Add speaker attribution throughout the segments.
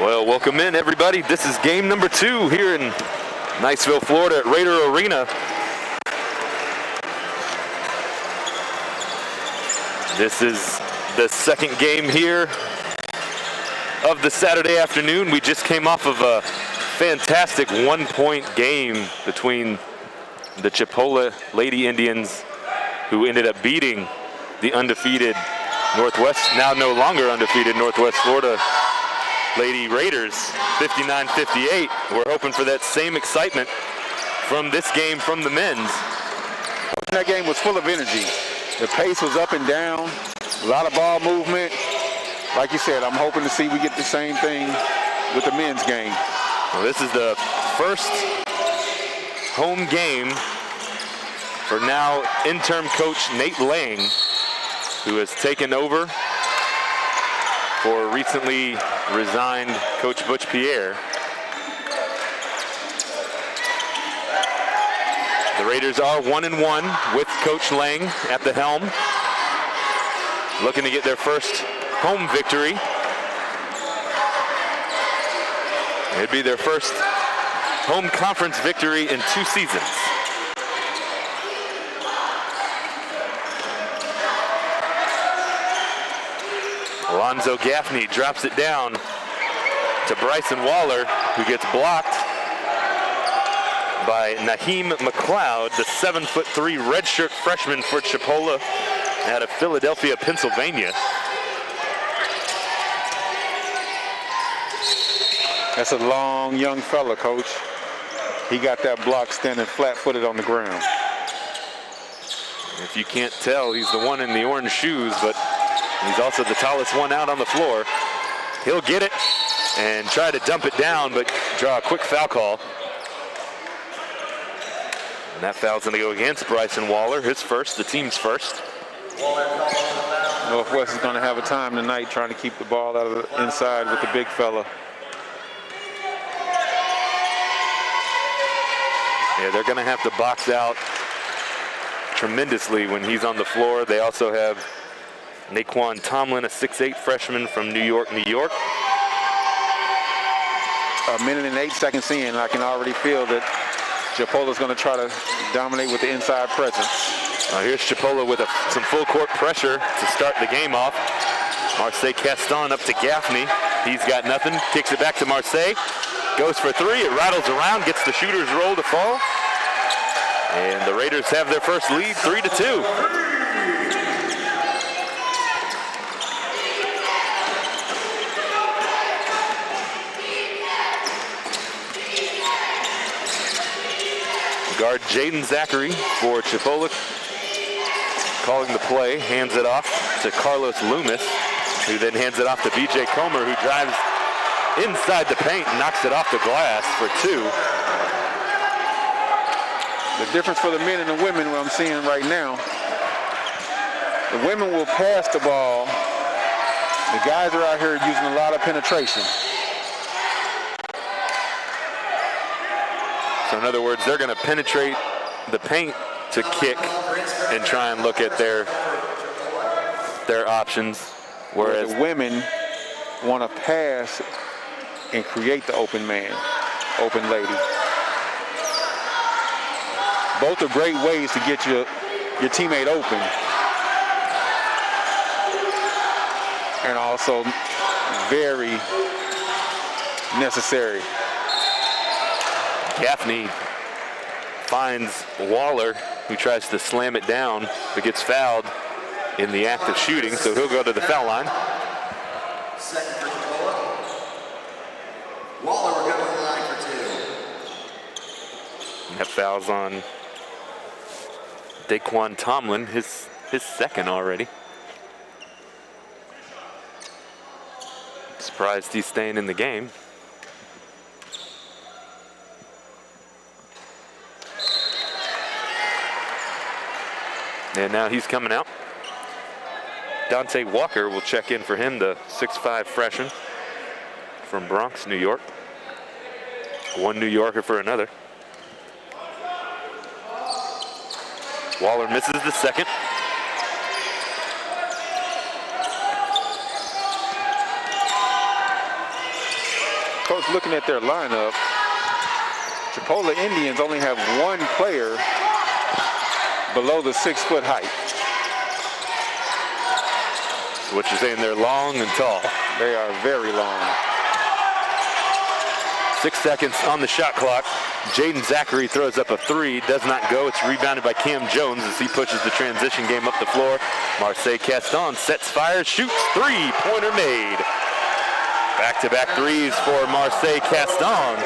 Speaker 1: Well, welcome in, everybody. This is game number 2 here in Niceville, Florida at Raider Arena. This is the second game here of the Saturday afternoon. We just came off of a fantastic one-point game between the Chipola Lady Indians, who ended up beating the undefeated Northwest, now no longer undefeated Northwest Florida Lady Raiders, 59-58. We're hoping for that same excitement from this game from the men's.
Speaker 2: That game was full of energy. The pace was up and down, a lot of ball movement. Like you said, I'm hoping to see we get the same thing with the men's game.
Speaker 1: Well, this is the first home game for now interim coach Nate Lang, who has taken over for recently resigned Coach Butch Pierre. The Raiders are 1-1 with Coach Lang at the helm, looking to get their first home victory. It'd be their first home conference victory in 2 seasons. Alonzo Gaffney drops it down to Bryson Waller, who gets blocked by Naheem McLeod, the 7'3" redshirt freshman for Chipola out of Philadelphia, Pennsylvania.
Speaker 2: That's a long, young fella, Coach. He got that block standing flat-footed on the ground.
Speaker 1: If you can't tell, he's the one in the orange shoes, but he's also the tallest one out on the floor. He'll get it and try to dump it down, but draw a quick foul call. And that foul's going to go against Bryson Waller, his first, the team's first.
Speaker 2: Northwest is going to have a time tonight trying to keep the ball out of the inside with the big fella.
Speaker 1: Yeah, they're going to have to box out tremendously when he's on the floor. They also have Naquan Tomlin, a 6'8" freshman from New York, New York.
Speaker 2: A minute and 8 seconds in, I can already feel that Chipola's going to try to dominate with the inside presence.
Speaker 1: Here's Chipola with some full court pressure to start the game off. Marseille Caston up to Gaffney. He's got nothing, kicks it back to Marseille. Goes for 3, it rattles around, gets the shooter's roll to fall. And the Raiders have their first lead, 3-2. Guard Jaden Zachary for Chipola calling the play, hands it off to Carlos Loomis, who then hands it off to BJ Comer, who drives inside the paint, knocks it off the glass for 2.
Speaker 2: The difference for the men and the women, what I'm seeing right now, the women will pass the ball. The guys are out here using a lot of penetration.
Speaker 1: So in other words, they're going to penetrate the paint to kick and try and look at their options, whereas
Speaker 2: the women want to pass and create the open man, open lady. Both are great ways to get your teammate open, and also very necessary.
Speaker 1: Gaffney finds Waller, who tries to slam it down, but gets fouled in the act of shooting, so he'll go to the foul line.
Speaker 3: Second for Chipola. Waller, we're going to the line for 2.
Speaker 1: And that foul's on Daquan Tomlin, his second already. Surprised he's staying in the game. And now he's coming out. Dante Walker will check in for him, the 6'5" freshman from Bronx, New York. One New Yorker for another. Waller misses the second.
Speaker 2: Coach, looking at their lineup, Chipola Indians only have one player below the 6-foot height.
Speaker 1: So what you're saying, they're long and tall.
Speaker 2: They are very long.
Speaker 1: 6 seconds on the shot clock. Jaden Zachary throws up a three, does not go. It's rebounded by Cam Jones as he pushes the transition game up the floor. Marseille Caston sets, fires, shoots, three-pointer made. Back-to-back threes for Marseille Caston.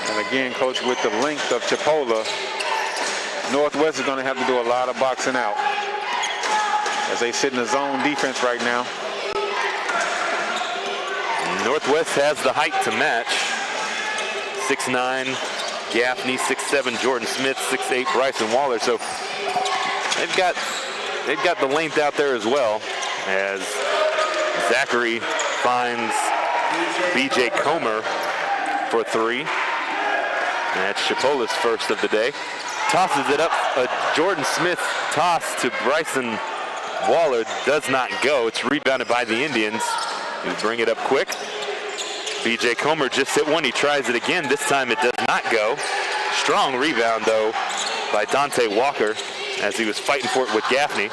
Speaker 2: And again, Coach, with the length of Chipola, Northwest is going to have to do a lot of boxing out as they sit in the zone defense right now.
Speaker 1: Northwest has the height to match. 6'9", Gaffney, 6'7", Jordan Smith, 6'8", Bryson Waller. So they've got the length out there as well, as Zachary finds B.J. Comer for three. And that's Chipola's first of the day. Tosses it up. A Jordan Smith toss to Bryson Waller does not go. It's rebounded by the Indians, who bring it up quick. B.J. Comer just hit one. He tries it again. This time it does not go. Strong rebound, though, by Dante Walker as he was fighting for it with Gaffney.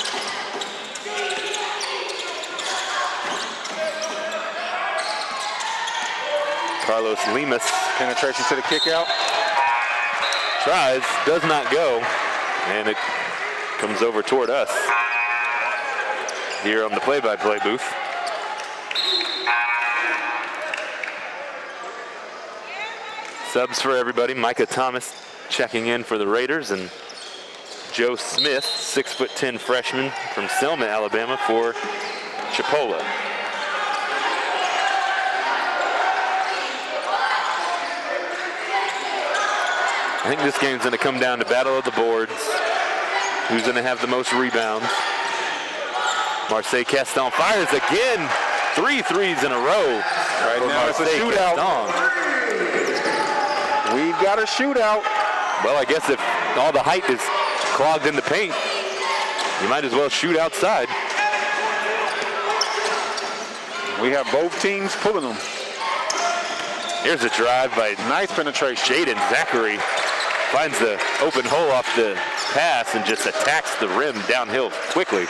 Speaker 1: Carlos Lemus.
Speaker 2: Penetration to the kick out.
Speaker 1: Tries, does not go, and it comes over toward us here on the play-by-play booth. Subs for everybody. Micah Thomas checking in for the Raiders, and Joe Smith, 6'10" freshman from Selma, Alabama, for Chipola. I think this game's going to come down to battle of the boards. Who's going to have the most rebounds? Marseille Caston fires again. 3 threes in a row.
Speaker 2: Right now it's a shootout. We've got a shootout.
Speaker 1: Well, I guess if all the height is clogged in the paint, you might as well shoot outside.
Speaker 2: We have both teams pulling them.
Speaker 1: Here's a drive by
Speaker 2: nice penetration.
Speaker 1: Jaden Zachary finds the open hole off the pass and just attacks the rim downhill quickly.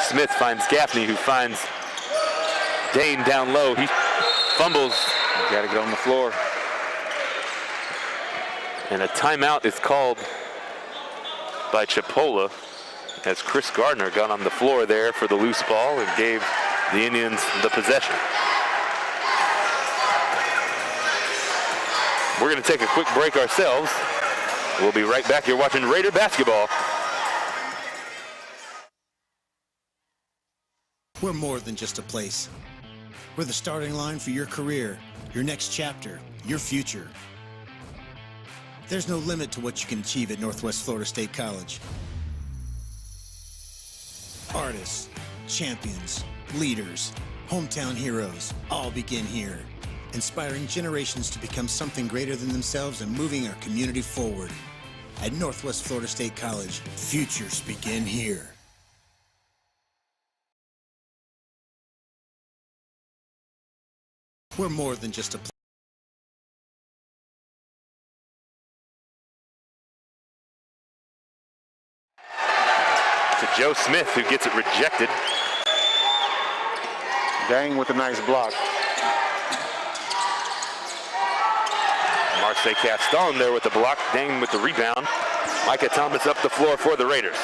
Speaker 1: Smith finds Gaffney, who finds Dane down low. He fumbles.
Speaker 2: You gotta get on the floor.
Speaker 1: And a timeout is called by Chipola as Chris Gardner got on the floor there for the loose ball and gave the Indians the possession. We're going to take a quick break ourselves. We'll be right back. You're watching Raider basketball.
Speaker 4: We're more than just a place. We're the starting line for your career, your next chapter, your future. There's no limit to what you can achieve at Northwest Florida State College. Artists, champions, leaders, hometown heroes all begin here, inspiring generations to become something greater than themselves and moving our community forward. At Northwest Florida State College, futures begin here. We're more than just a place.
Speaker 1: To Joe Smith, who gets it rejected.
Speaker 2: Dang with a nice block.
Speaker 1: Marseille Caston there with the block. Dang with the rebound. Micah Thomas up the floor for the Raiders.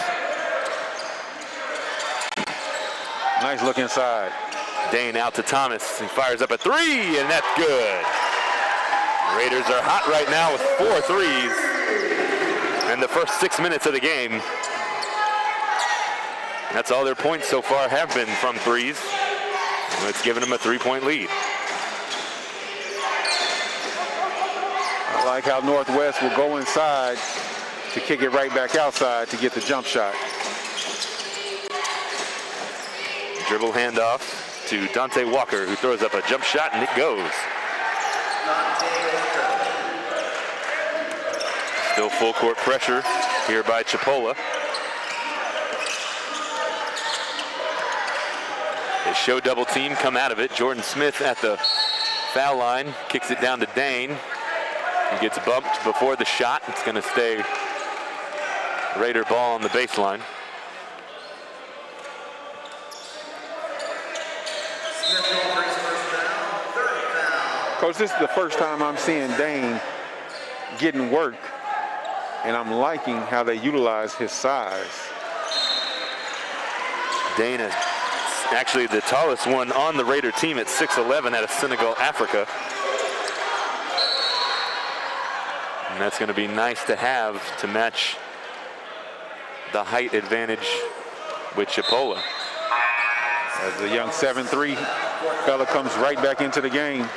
Speaker 2: Nice look inside.
Speaker 1: Dane out to Thomas. He fires up a three, and that's good. Raiders are hot right now with 4 threes in the first 6 minutes of the game. That's all their points so far have been from threes. It's given them a 3-point lead.
Speaker 2: I like how Northwest will go inside to kick it right back outside to get the jump shot.
Speaker 1: Dribble handoff to Dante Walker, who throws up a jump shot, and it goes. Still full court pressure here by Chipola. The show double team come out of it. Jordan Smith at the foul line, kicks it down to Dane. He gets bumped before the shot. It's going to stay Raider ball on the baseline.
Speaker 2: Coach, this is the first time I'm seeing Dane getting work, and I'm liking how they utilize his size.
Speaker 1: Dane is actually the tallest one on the Raider team at 6'11" out of Senegal, Africa. And that's going to be nice to have to match the height advantage with Chipola.
Speaker 2: As the young 7'3" fella comes right back into the game.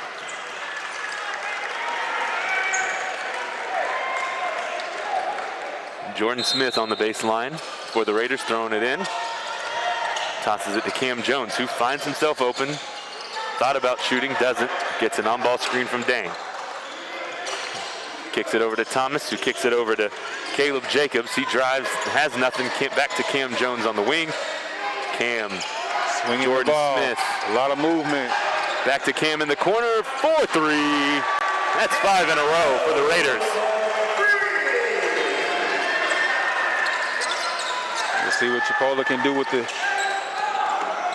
Speaker 1: Jordan Smith on the baseline for the Raiders, throwing it in. Tosses it to Cam Jones, who finds himself open. Thought about shooting, doesn't. Gets an on-ball screen from Dane. Kicks it over to Thomas, who kicks it over to Caleb Jacobs. He drives, has nothing. Back to Cam Jones on the wing. Cam,
Speaker 2: swinging
Speaker 1: Jordan
Speaker 2: the ball.
Speaker 1: Smith.
Speaker 2: A lot of movement.
Speaker 1: Back to Cam in the corner for 3. That's 5 in a row for the Raiders.
Speaker 2: We'll see what Chipola can do with the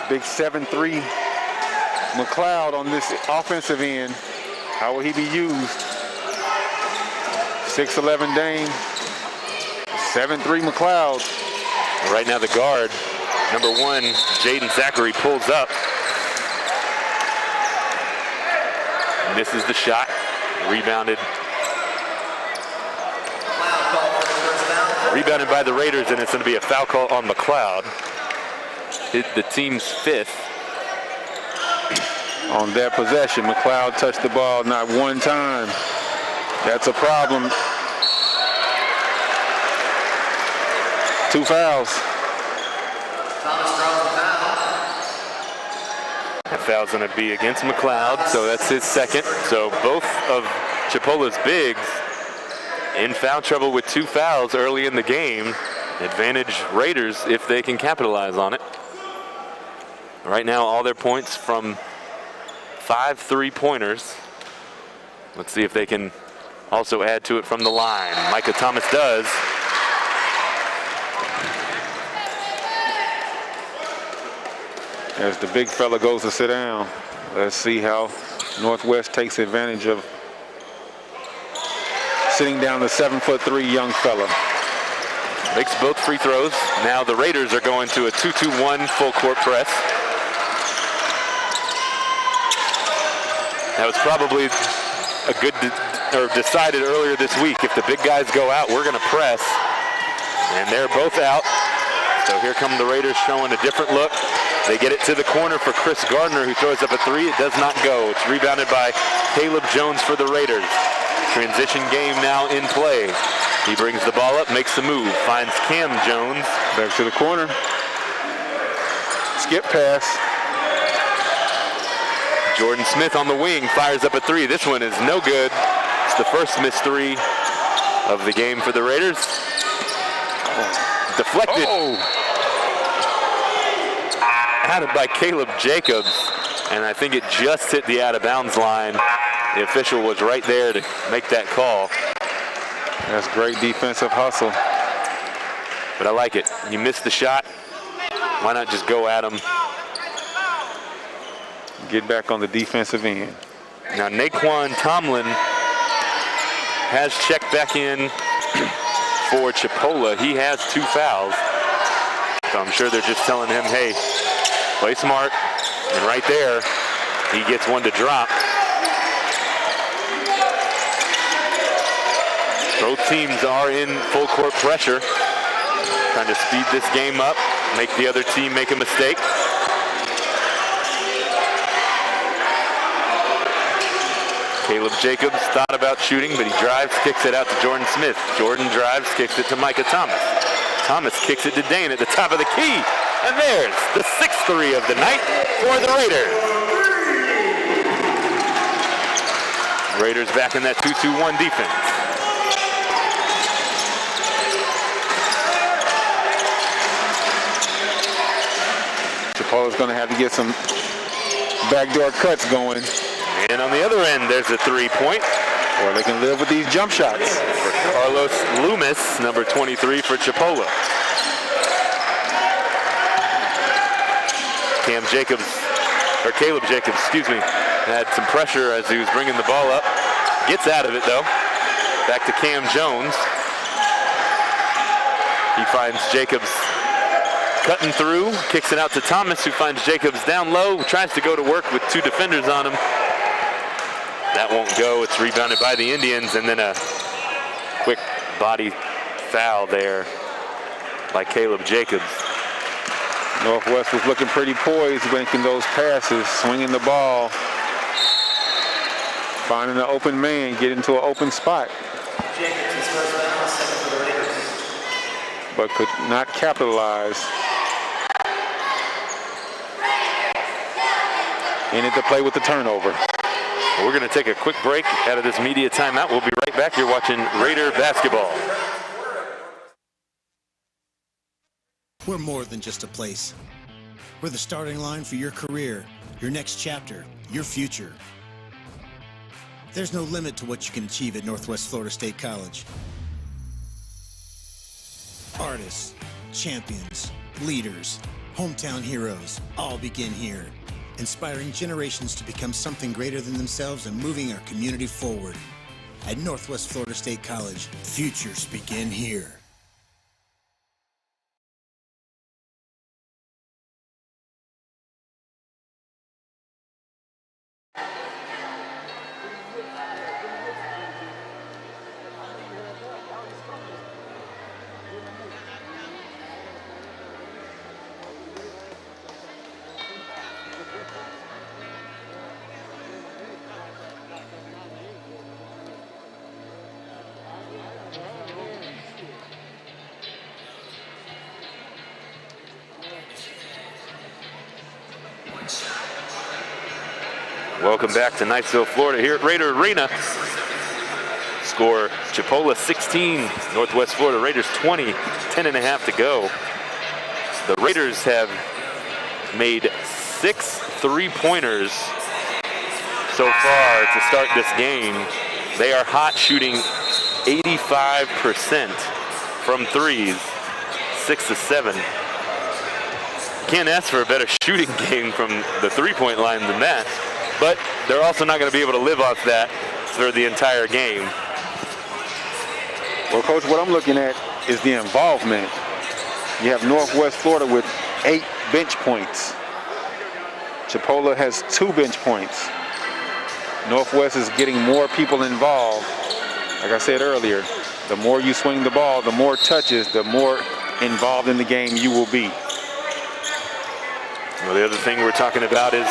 Speaker 2: big 7'3" McLeod on this offensive end. How will he be used? 6'11" Dane, 7'3" McLeod.
Speaker 1: Right now the guard, number 1, Jaden Zachary, pulls up. Misses the shot. Rebounded. Rebounded by the Raiders, and it's going to be a foul call on McLeod. Hit the team's 5th.
Speaker 2: On that possession, McLeod touched the ball not one time. That's a problem. 2 fouls.
Speaker 1: That foul's going to be against McLeod, so that's his 2nd. So both of Chipola's bigs in foul trouble with 2 fouls early in the game. Advantage Raiders if they can capitalize on it. Right now, all their points from 5 3-pointers. Let's see if they can also add to it from the line. Micah Thomas does.
Speaker 2: As the big fella goes to sit down, let's see how Northwest takes advantage of sitting down the 7'3" young fella.
Speaker 1: Makes both free throws. Now the Raiders are going to a 2-2-1 full court press. That was probably a good decided earlier this week. If the big guys go out, we're going to press. And they're both out. So here come the Raiders showing a different look. They get it to the corner for Chris Gardner, who throws up a 3. It does not go. It's rebounded by Caleb Jones for the Raiders. Transition game now in play. He brings the ball up, makes the move, finds Cam Jones.
Speaker 2: Back to the corner. Skip pass.
Speaker 1: Jordan Smith on the wing fires up a 3. This one is no good. It's the first missed 3 of the game for the Raiders. Deflected. Out by Caleb Jacobs, and I think it just hit the out of bounds line. The official was right there to make that call.
Speaker 2: That's great defensive hustle.
Speaker 1: But I like it. You missed the shot. Why not just go at him?
Speaker 2: Get back on the defensive end.
Speaker 1: Now Naquan Tomlin has checked back in for Chipola. He has 2 fouls. So I'm sure they're just telling him, hey, play smart. And right there, he gets one to drop. Both teams are in full court pressure, trying to speed this game up, make the other team make a mistake. Caleb Jacobs thought about shooting, but he drives, kicks it out to Jordan Smith. Jordan drives, kicks it to Micah Thomas. Thomas kicks it to Dane at the top of the key. And there's the 6th 3 of the night for the Raiders. Raiders back in that 2-2-1 defense.
Speaker 2: Chipola's going to have to get some backdoor cuts going.
Speaker 1: And on the other end, there's a 3-point.
Speaker 2: Or they can live with these jump shots.
Speaker 1: For Carlos Loomis, number 23 for Chipola. Caleb Jacobs, excuse me, had some pressure as he was bringing the ball up. Gets out of it though. Back to Cam Jones. He finds Jacobs cutting through, kicks it out to Thomas, who finds Jacobs down low, tries to go to work with 2 defenders on him. That won't go. It's rebounded by the Indians, and then a quick body foul there by Caleb Jacobs.
Speaker 2: Northwest was looking pretty poised, making those passes, swinging the ball, finding an open man, get into an open spot. But could not capitalize. Ended the play with the turnover.
Speaker 1: We're going to take a quick break out of this media timeout. We'll be right back. You're watching Raider basketball.
Speaker 4: We're more than just a place. We're the starting line for your career, your next chapter, your future. There's no limit to what you can achieve at Northwest Florida State College. Artists, champions, leaders, hometown heroes, all begin here, inspiring generations to become something greater than themselves and moving our community forward. At Northwest Florida State College, futures begin here.
Speaker 1: Welcome back to Niceville, Florida, here at Raider Arena. Score Chipola 16, Northwest Florida Raiders 20, 10.5 to go. The Raiders have made 6 3-pointers so far to start this game. They are hot, shooting 85% from threes, 6 of 7. Can't ask for a better shooting game from the 3-point line than that. But they're also not going to be able to live off that for the entire game.
Speaker 2: Well, Coach, what I'm looking at is the involvement. You have Northwest Florida with 8 bench points. Chipola has 2 bench points. Northwest is getting more people involved. Like I said earlier, the more you swing the ball, the more touches, the more involved in the game you will be.
Speaker 1: Well, the other thing we're talking about is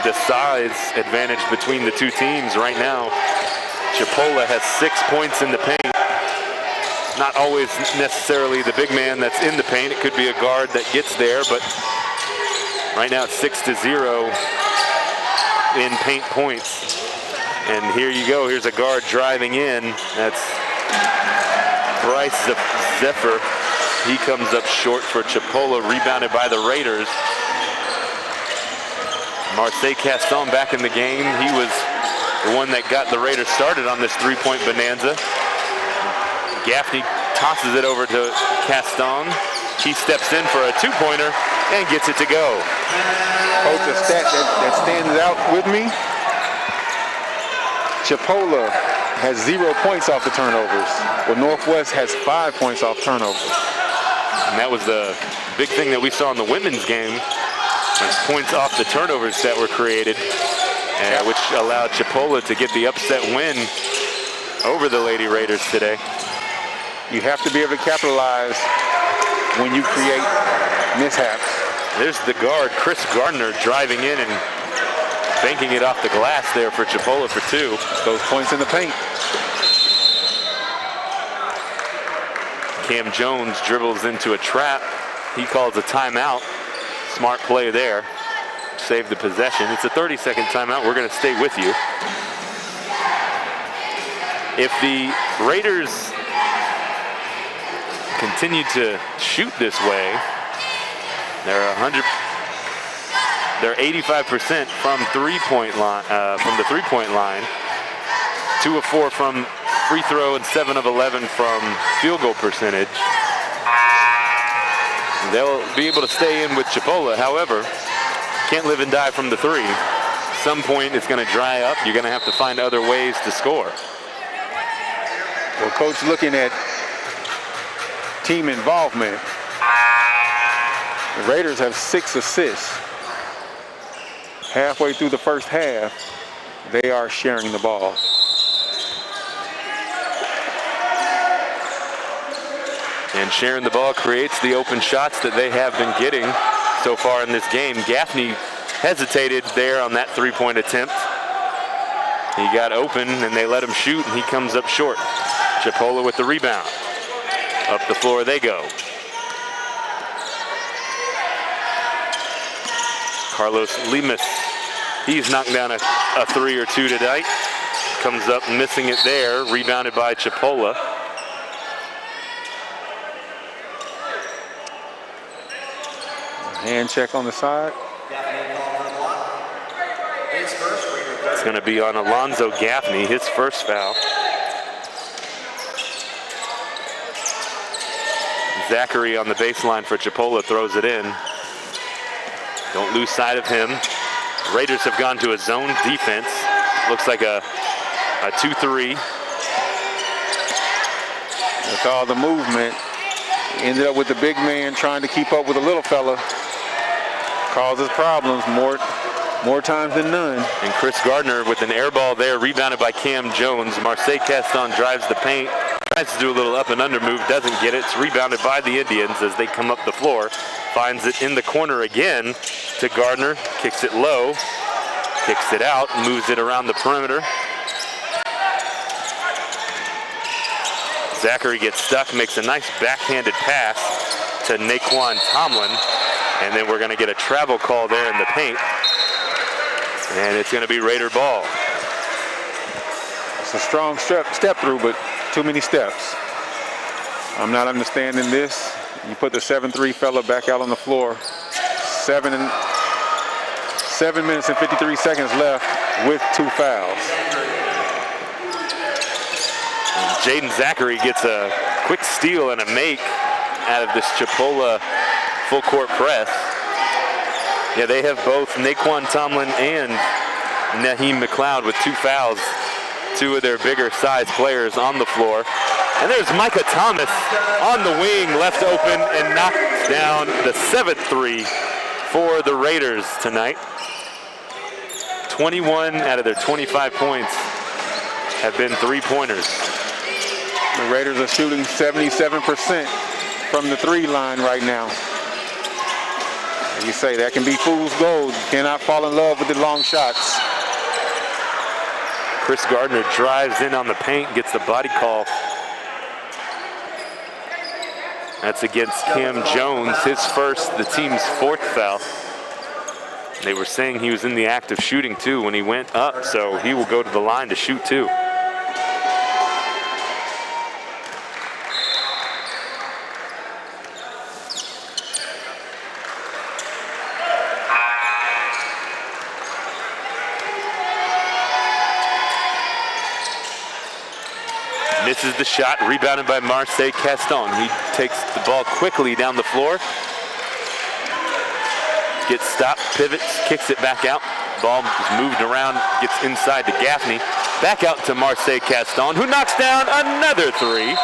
Speaker 1: the size advantage between the 2 teams right now. Chipola has 6 points in the paint. Not always necessarily the big man that's in the paint. It could be a guard that gets there, but right now it's 6-0 in paint points. And here you go. Here's a guard driving in. That's Bryce Zephyr. He comes up short for Chipola, rebounded by the Raiders. Marseille Caston back in the game. He was the one that got the Raiders started on this 3-point bonanza. Gaffney tosses it over to Caston. He steps in for a 2-pointer and gets it to go.
Speaker 2: Coach, a stat that stands out with me. Chipola has 0 points off the turnovers, while Northwest has 5 points off turnovers.
Speaker 1: And that was the big thing that we saw in the women's game. Points off the turnovers that were created, which allowed Chipola to get the upset win over the Lady Raiders today.
Speaker 2: You have to be able to capitalize when you create mishaps.
Speaker 1: There's the guard, Chris Gardner, driving in and banking it off the glass there for Chipola for 2.
Speaker 2: Those points in the paint.
Speaker 1: Cam Jones dribbles into a trap. He calls a timeout. Smart play there. Save the possession. It's a 30-second timeout. We're going to stay with you. If the Raiders continue to shoot this way, they're They're 85% from three-point line, from the three-point line. 2 of 4 from free throw and 7 of 11 from field goal percentage. They'll be able to stay in with Chipola. However, can't live and die from the three. Some point it's going to dry up. You're going to have to find other ways to score.
Speaker 2: Well, Coach, looking at team involvement, the Raiders have 6 assists. Halfway through the first half, they are sharing the ball.
Speaker 1: And sharing the ball creates the open shots that they have been getting so far in this game. Gaffney hesitated there on that three-point attempt. He got open and they let him shoot and he comes up short. Chipola with the rebound. Up the floor they go. Carlos Lemus, he's knocked down a 3 or 2 tonight. Comes up missing it there, rebounded by Chipola.
Speaker 2: Hand check on the side.
Speaker 1: It's going to be on Alonzo Gaffney, his first foul. Zachary on the baseline for Chipola throws it in. Don't lose sight of him. Raiders have gone to a zone defense. Looks like a 2-3.
Speaker 2: With all the movement, ended up with the big man trying to keep up with the little fella. Causes problems more times than none.
Speaker 1: And Chris Gardner with an air ball there, rebounded by Cam Jones. Marseille Caston drives the paint, tries to do a little up and under move, doesn't get it. It's rebounded by the Indians as they come up the floor. Finds it in the corner again to Gardner, kicks it low, kicks it out, moves it around the perimeter. Zachary gets stuck, makes a nice backhanded pass to Naquan Tomlin, and then we're going to get a travel call there in the paint, and it's going to be Raider ball.
Speaker 2: It's a strong step through, but too many steps. I'm not understanding this. You put the 7'3" fella back out on the floor. 7 minutes and 53 seconds left with 2 fouls.
Speaker 1: Jaden Zachary gets a quick steal and a make out of this Chipola full court press. Yeah, they have both Naquan Tomlin and Naheem McLeod with 2 fouls, 2 of their bigger size players on the floor. And there's Micah Thomas on the wing, left open and knocks down the 7th 3 for the Raiders tonight. 21 out of their 25 points have been 3-pointers.
Speaker 2: The Raiders are shooting 77% from the 3 line right now. As you say, that can be fool's gold. You cannot fall in love with the long shots.
Speaker 1: Chris Gardner drives in on the paint, gets the body call. That's against Cam Jones, his first, the team's 4th foul. They were saying he was in the act of shooting too when he went up, so he will go to the line to shoot too. Misses the shot, rebounded by Marseille Caston. He takes the ball quickly down the floor. Gets stopped, pivots, kicks it back out. Ball is moved around, gets inside to Gaffney. Back out to Marseille Caston, who knocks down another 3.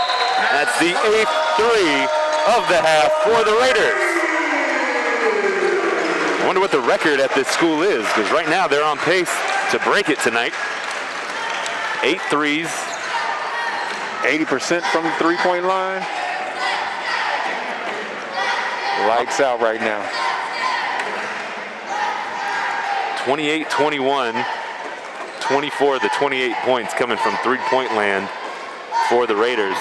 Speaker 1: That's the 8th 3 of the half for the Raiders. I wonder what the record at this school is, because right now they're on pace to break it tonight. 8 threes.
Speaker 2: 80% from the 3-point line. Lights out right now.
Speaker 1: 28-21. 24 of the 28 points coming from 3-point land for the Raiders.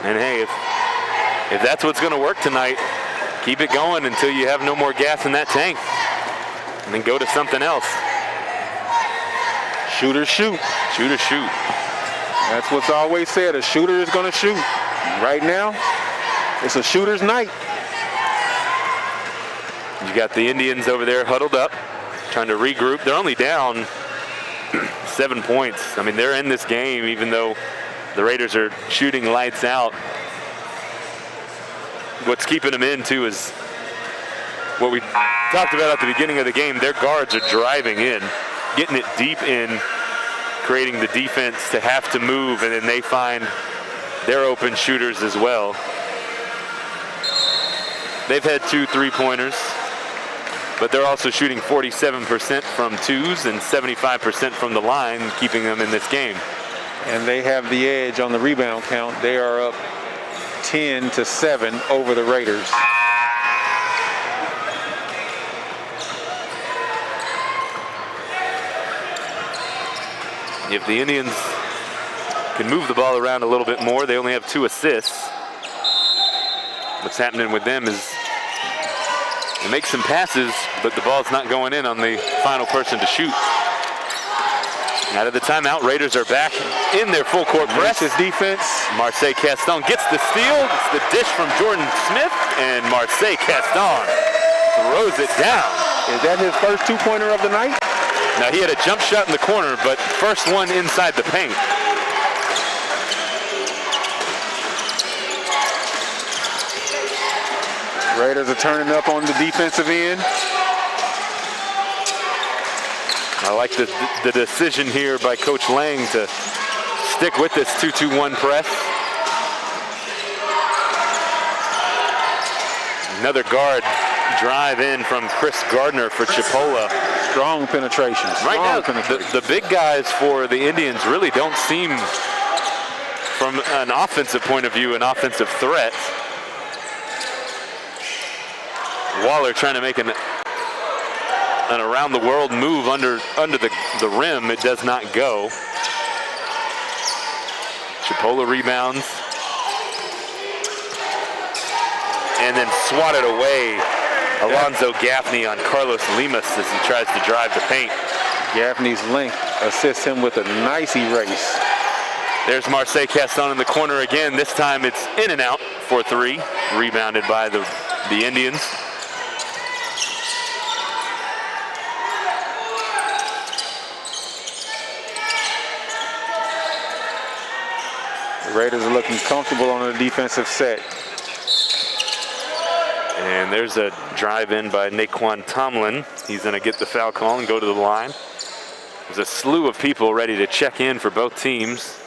Speaker 1: And hey, if that's what's going to work tonight, keep it going until you have no more gas in that tank. And then go to something else.
Speaker 2: Shooters shoot.
Speaker 1: Shooters shoot.
Speaker 2: That's what's always said, a shooter is going to shoot. Right now, it's a shooter's night.
Speaker 1: You got the Indians over there huddled up, trying to regroup. They're only down 7 points. I mean, they're in this game even though the Raiders are shooting lights out. What's keeping them in, too, is what we talked about at the beginning of the game. Their guards are driving in, getting it deep in, creating the defense to have to move, and then they find their open shooters as well. They've had 2 3-pointers, but they're also shooting 47% from twos and 75% from the line, keeping them in this game.
Speaker 2: And they have the edge on the rebound count. They are up 10-7 over the Raiders.
Speaker 1: If the Indians can move the ball around a little bit more, they only have 2 assists. What's happening with them is they make some passes, but the ball's not going in on the final person to shoot. Out of the timeout, Raiders are back in their full court press.
Speaker 2: His defense.
Speaker 1: Marseille Caston gets the steal. It's the dish from Jordan Smith, and Marseille Caston throws it down.
Speaker 2: Is that his first 2-pointer of the night?
Speaker 1: Now, he had a jump shot in the corner, but first one inside the paint.
Speaker 2: Raiders are turning up on the defensive end.
Speaker 1: I like the decision here by Coach Lang to stick with this 2-2-1 press. Another guard drive in from Chris Gardner for Chipola.
Speaker 2: Strong penetration.
Speaker 1: Right now, the big guys for the Indians really don't seem, from an offensive point of view, an offensive threat. Waller trying to make an around-the-world move under the rim. It does not go. Chipola rebounds. And then swatted away. Alonzo Gaffney on Carlos Lemus as he tries to drive the paint.
Speaker 2: Gaffney's length assists him with a nice erase.
Speaker 1: There's Marseille Caston in the corner again. This time it's in and out for 3. Rebounded by the Indians.
Speaker 2: The Raiders are looking comfortable on the defensive set.
Speaker 1: And there's a drive in by Naquan Tomlin. He's going to get the foul call and go to the line. There's a slew of people ready to check in for both teams.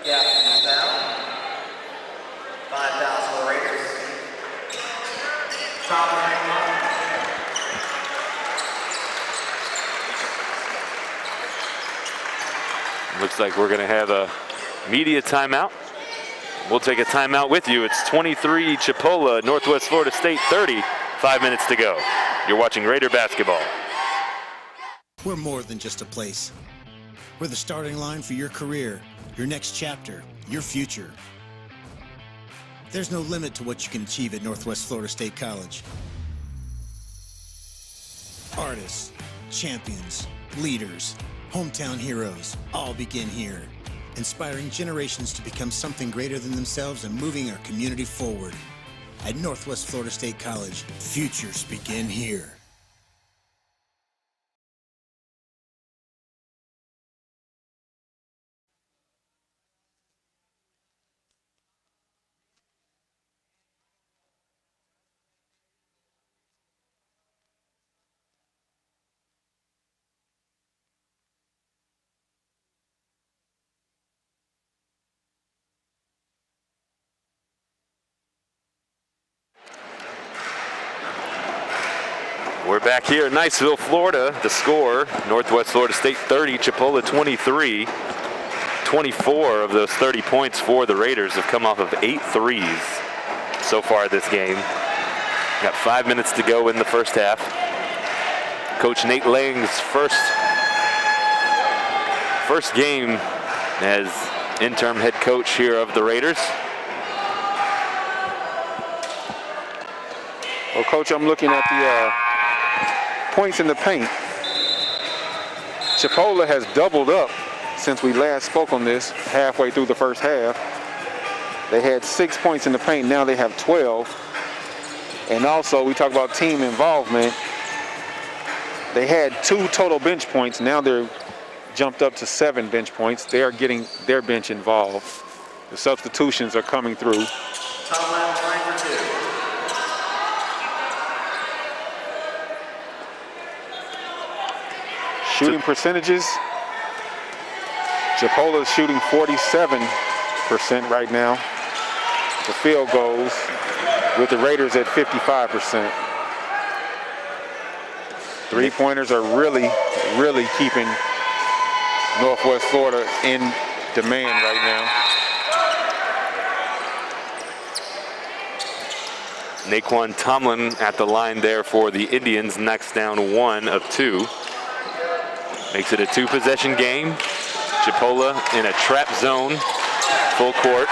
Speaker 3: Gaffney is down. 5 fouls for the Raiders.
Speaker 1: Looks like we're going to have a media timeout. We'll take a timeout with you. It's 23 Chipola, Northwest Florida State 30. 5 minutes to go. You're watching Raider basketball.
Speaker 4: We're more than just a place. We're the starting line for your career, your next chapter, your future. There's no limit to what you can achieve at Northwest Florida State College. Artists, champions, leaders, hometown heroes, all begin here. Inspiring generations to become something greater than themselves and moving our community forward. At Northwest Florida State College, futures begin here.
Speaker 1: We're back here in Niceville, Florida. The score, Northwest Florida State 30, Chipola 23. 24 of those 30 points for the Raiders have come off of 8 threes so far this game. Got 5 minutes to go in the first half. Coach Nate Lang's first game as interim head coach here of the Raiders.
Speaker 2: Well, Coach, I'm looking at the points in the paint. Chipola has doubled up since we last spoke on this halfway through the first half. They had 6 points in the paint. Now they have 12. And also, we talk about team involvement. They had 2 total bench points. Now they're jumped up to 7 bench points. They are getting their bench involved. The substitutions are coming through. Shooting percentages. Chipola is shooting 47% right now. The field goals with the Raiders at 55%. Three-pointers are really keeping Northwest Florida in demand right now.
Speaker 1: Naquan Tomlin at the line there for the Indians, knocks down 1 of 2. Makes it a 2-possession game. Chipola in a trap zone, full court.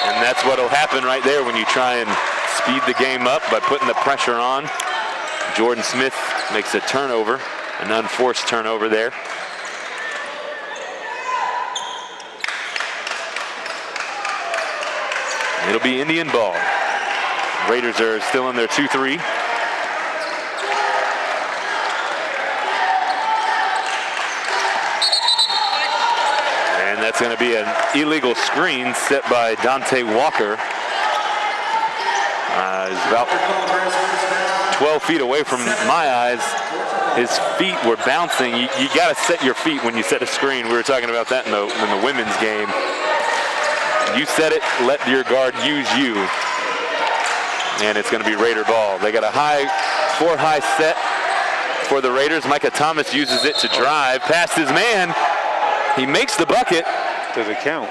Speaker 1: And that's what'll happen right there when you try and speed the game up by putting the pressure on. Jordan Smith makes a turnover, an unforced turnover there. It'll be Indian ball. Raiders are still in their 2-3. And that's going to be an illegal screen set by Dante Walker. He's about 12 feet away from my eyes. His feet were bouncing. You got to set your feet when you set a screen. We were talking about that in the women's game. You set it, let your guard use you. And it's going to be Raider ball. They got a 4-high set for the Raiders. Micah Thomas uses it to drive past his man. He makes the bucket.
Speaker 2: Does it count?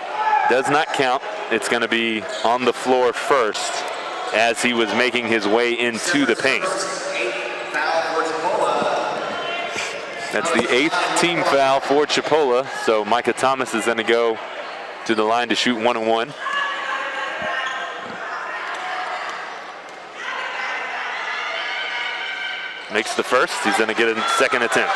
Speaker 1: Does not count. It's going to be on the floor first as he was making his way into the paint. That's the 8th team foul for Chipola. So Micah Thomas is going to go to the line to shoot 1-on-1. Makes the first. He's going to get a second attempt.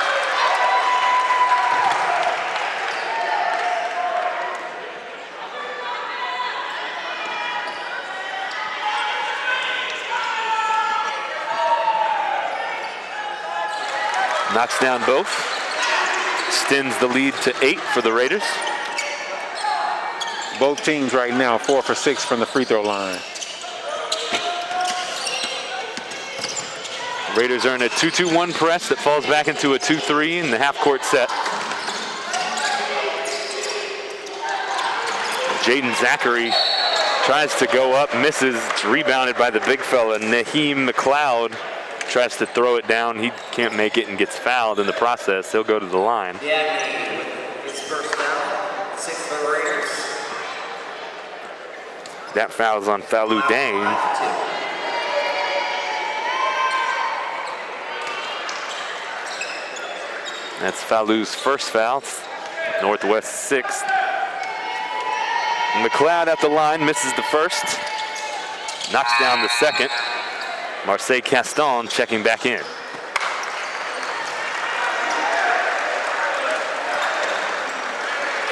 Speaker 1: Knocks down both. Extends the lead to 8 for the Raiders.
Speaker 2: Both teams right now 4 for 6 from the free throw line.
Speaker 1: Raiders are in a 2-2-1 press that falls back into a 2-3 in the half-court set. Jaden Zachary tries to go up, misses. It's rebounded by the big fella. Naheem McLeod tries to throw it down. He can't make it and gets fouled in the process. He'll go to the line.
Speaker 3: His first foul, 6 for the Raiders.
Speaker 1: That foul's on Falou Dane. That's Falou's first foul. Northwest 6th. McLeod at the line, misses the first. Knocks down the second. Marseille Caston checking back in.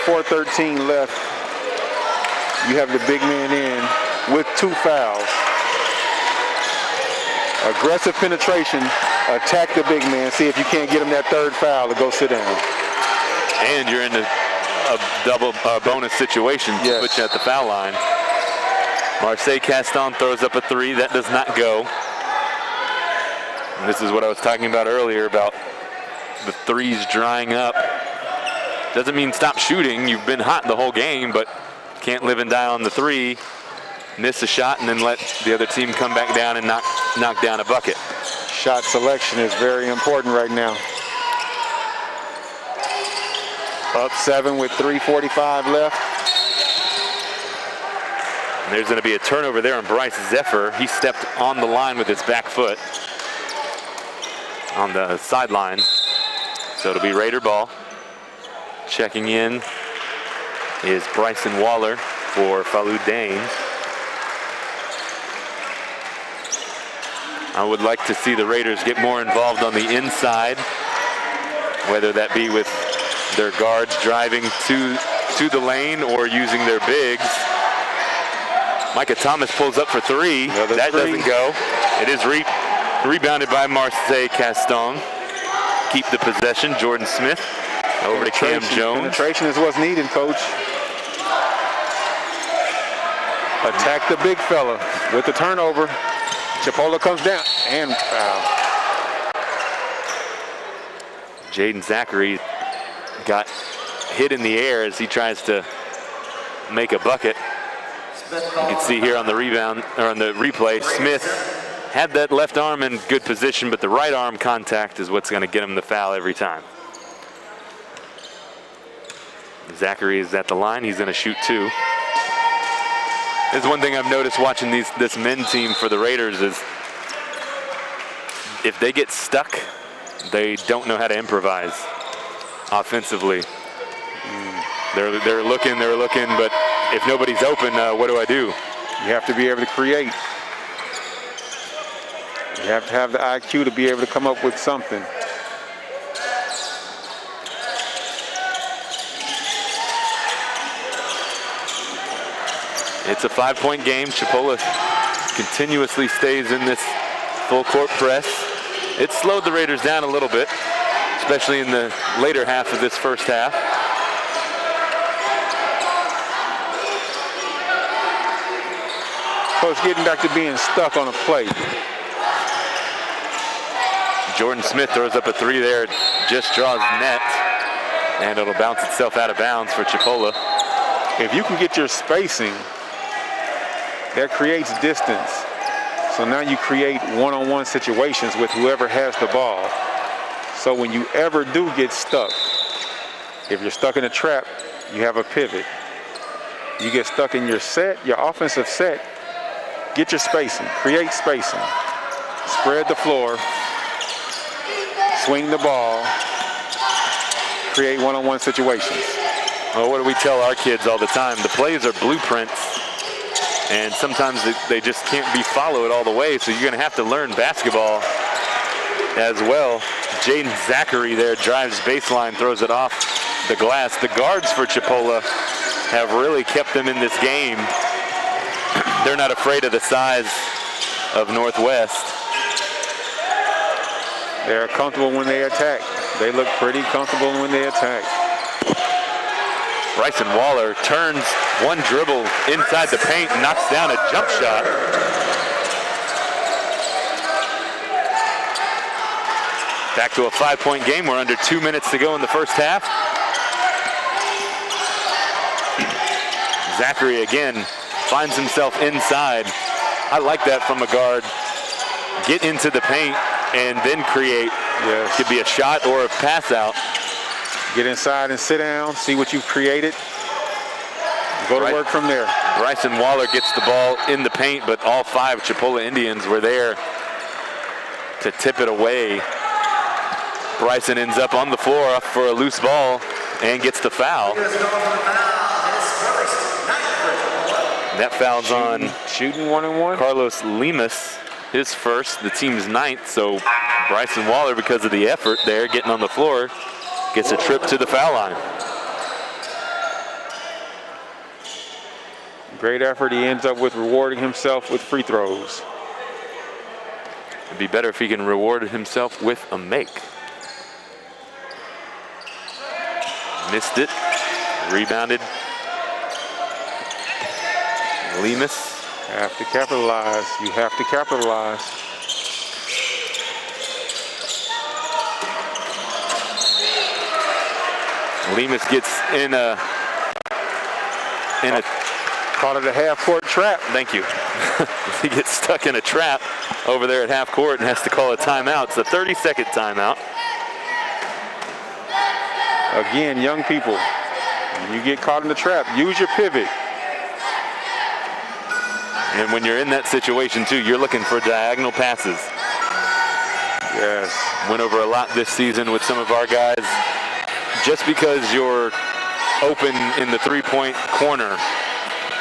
Speaker 2: .413 left. You have the big man in with 2 fouls. Aggressive penetration. Attack the big man. See if you can't get him that 3rd foul to go sit down.
Speaker 1: And you're in a double bonus situation to put you at the foul line. Marseille Caston throws up a 3. That does not go. And this is what I was talking about earlier about the 3s drying up. Doesn't mean stop shooting. You've been hot the whole game, but can't live and die on the 3. Miss a shot and then let the other team come back down and knock down a bucket.
Speaker 2: Shot selection is very important right now. Up 7 with 3:45 left.
Speaker 1: And there's going to be a turnover there on Bryce Zephyr. He stepped on the line with his back foot on the sideline. So it'll be Raider ball. Checking in is Bryson Waller for Falou Dane. I would like to see the Raiders get more involved on the inside, whether that be with their guards driving to the lane or using their bigs. Micah Thomas pulls up for 3.
Speaker 2: Another
Speaker 1: that
Speaker 2: 3.
Speaker 1: doesn't go. It is rebounded by Marseille Caston. Keep the possession. Jordan Smith over to Cam Jones.
Speaker 2: Penetration is what's needed, coach. Attack the big fella with the turnover. Chipola comes down and foul.
Speaker 1: Jaden Zachary got hit in the air as he tries to make a bucket. You can see here on the rebound, or on the replay, Smith had that left arm in good position, but the right arm contact is what's going to get him the foul every time. Zachary is at the line. He's going to shoot 2. There's one thing I've noticed watching this men team for the Raiders is if they get stuck, they don't know how to improvise offensively. They're looking, but if nobody's open, what do I do?
Speaker 2: You have to be able to create. You have to have the IQ to be able to come up with something.
Speaker 1: It's a 5-point game. Chipola continuously stays in this full court press. It slowed the Raiders down a little bit, especially in the later half of this first half.
Speaker 2: Coach getting back to being stuck on a play.
Speaker 1: Jordan Smith throws up a 3 there, just draws net, and it'll bounce itself out of bounds for Chipola.
Speaker 2: If you can get your spacing, that creates distance. So now you create one-on-one situations with whoever has the ball. So when you ever do get stuck, if you're stuck in a trap, you have a pivot. You get stuck in your set, your offensive set, get your spacing, create spacing. Spread the floor, swing the ball, create one-on-one situations.
Speaker 1: Well, what do we tell our kids all the time? The plays are blueprints, and sometimes they just can't be followed all the way, so you're going to have to learn basketball as well. Jaden Zachary there drives baseline, throws it off the glass. The guards for Chipola have really kept them in this game. They're not afraid of the size of Northwest.
Speaker 2: They're comfortable when they attack. They look pretty comfortable when they attack.
Speaker 1: Bryson Waller turns one dribble inside the paint, knocks down a jump shot. Back to a 5-point game. We're under 2 minutes to go in the first half. Zachary again finds himself inside. I like that from a guard. Get into the paint and then create.
Speaker 2: Yes.
Speaker 1: Could be a shot or a pass out.
Speaker 2: Get inside and sit down, see what you've created. Go to work from there.
Speaker 1: Bryson Waller gets the ball in the paint, but all 5 Chipola Indians were there to tip it away. Bryson ends up on the floor for a loose ball and gets the foul. That foul's on
Speaker 2: shooting 1-on-1.
Speaker 1: Carlos Lemus, his first, the team's 9th. So Bryson Waller, because of the effort there, getting on the floor, gets a trip to the foul line.
Speaker 2: Great effort. He ends up with rewarding himself with free throws.
Speaker 1: It'd be better if he can reward himself with a make. Missed it. Rebounded. Lemus.
Speaker 2: Have to capitalize. You have to capitalize.
Speaker 1: Lemus gets in a
Speaker 2: caught it a half-court trap.
Speaker 1: Thank you. He gets stuck in a trap over there at half court and has to call a timeout. It's a 30-second timeout.
Speaker 2: Again, young people, when you get caught in the trap, use your pivot.
Speaker 1: And when you're in that situation too, you're looking for diagonal passes.
Speaker 2: Yes.
Speaker 1: Went over a lot this season with some of our guys. Just because you're open in the three-point corner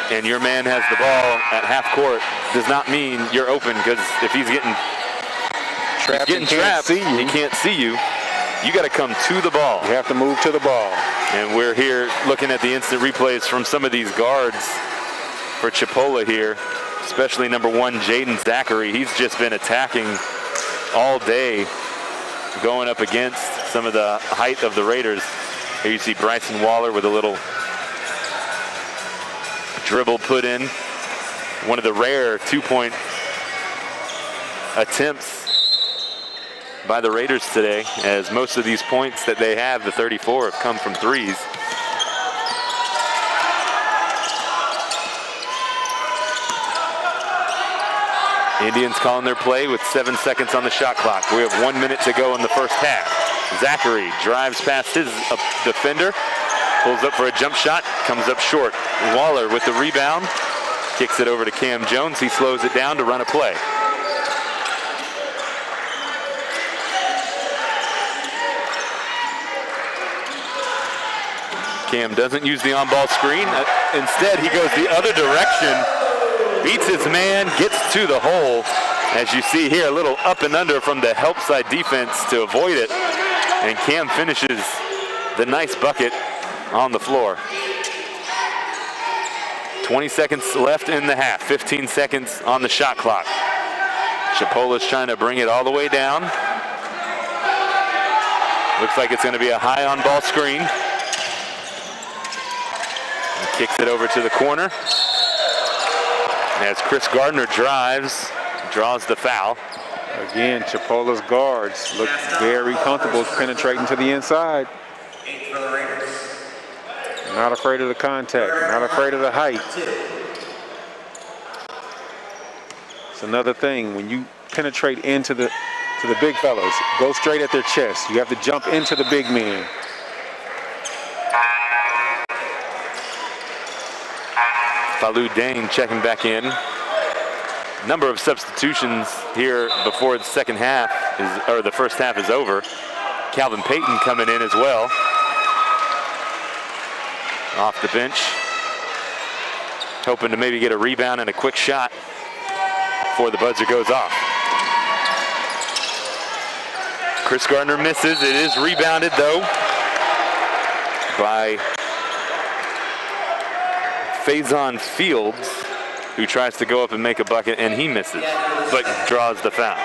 Speaker 1: and your man has the ball at half court does not mean you're open, because if he's getting trapped, he can't see you. You got to come to the ball.
Speaker 2: You have to move to the ball.
Speaker 1: And we're here looking at the instant replays from some of these guards for Chipola here. especially number 1, Jaden Zachary. He's just been attacking all day, going up against some of the height of the Raiders. Here you see Bryson Waller with a little dribble put in. One of the rare 2-point attempts by the Raiders today, as most of these points that they have, the 34, have come from threes. Indians calling their play with 7 seconds on the shot clock. We have 1 minute to go in the first half. Zachary drives past his defender, pulls up for a jump shot, comes up short. Waller with the rebound, kicks it over to Cam Jones. He slows it down to run a play. Cam doesn't use the on-ball screen. Instead, he goes the other direction, beats his man, gets to the hole. As you see here, a little up and under from the help side defense to avoid it. And Cam finishes the nice bucket on the floor. 20 seconds left in the half, 15 seconds on the shot clock. Chipola's trying to bring it all the way down. Looks like it's going to be a high on-ball screen. And kicks it over to the corner. As Chris Gardner drives, draws the foul.
Speaker 2: Again, Chipola's guards look very comfortable penetrating to the inside. Not afraid of the contact, not afraid of the height. It's another thing, when you penetrate into the big fellas, go straight at their chest. You have to jump into the big men.
Speaker 1: Falou Dane checking back in. Number of substitutions here before the second half or the first half is over. Calvin Payton coming in as well. Off the bench, hoping to maybe get a rebound and a quick shot before the buzzer goes off. Chris Gardner misses. It is rebounded though by Faison Fields, who tries to go up and make a bucket, and he misses, but draws the foul.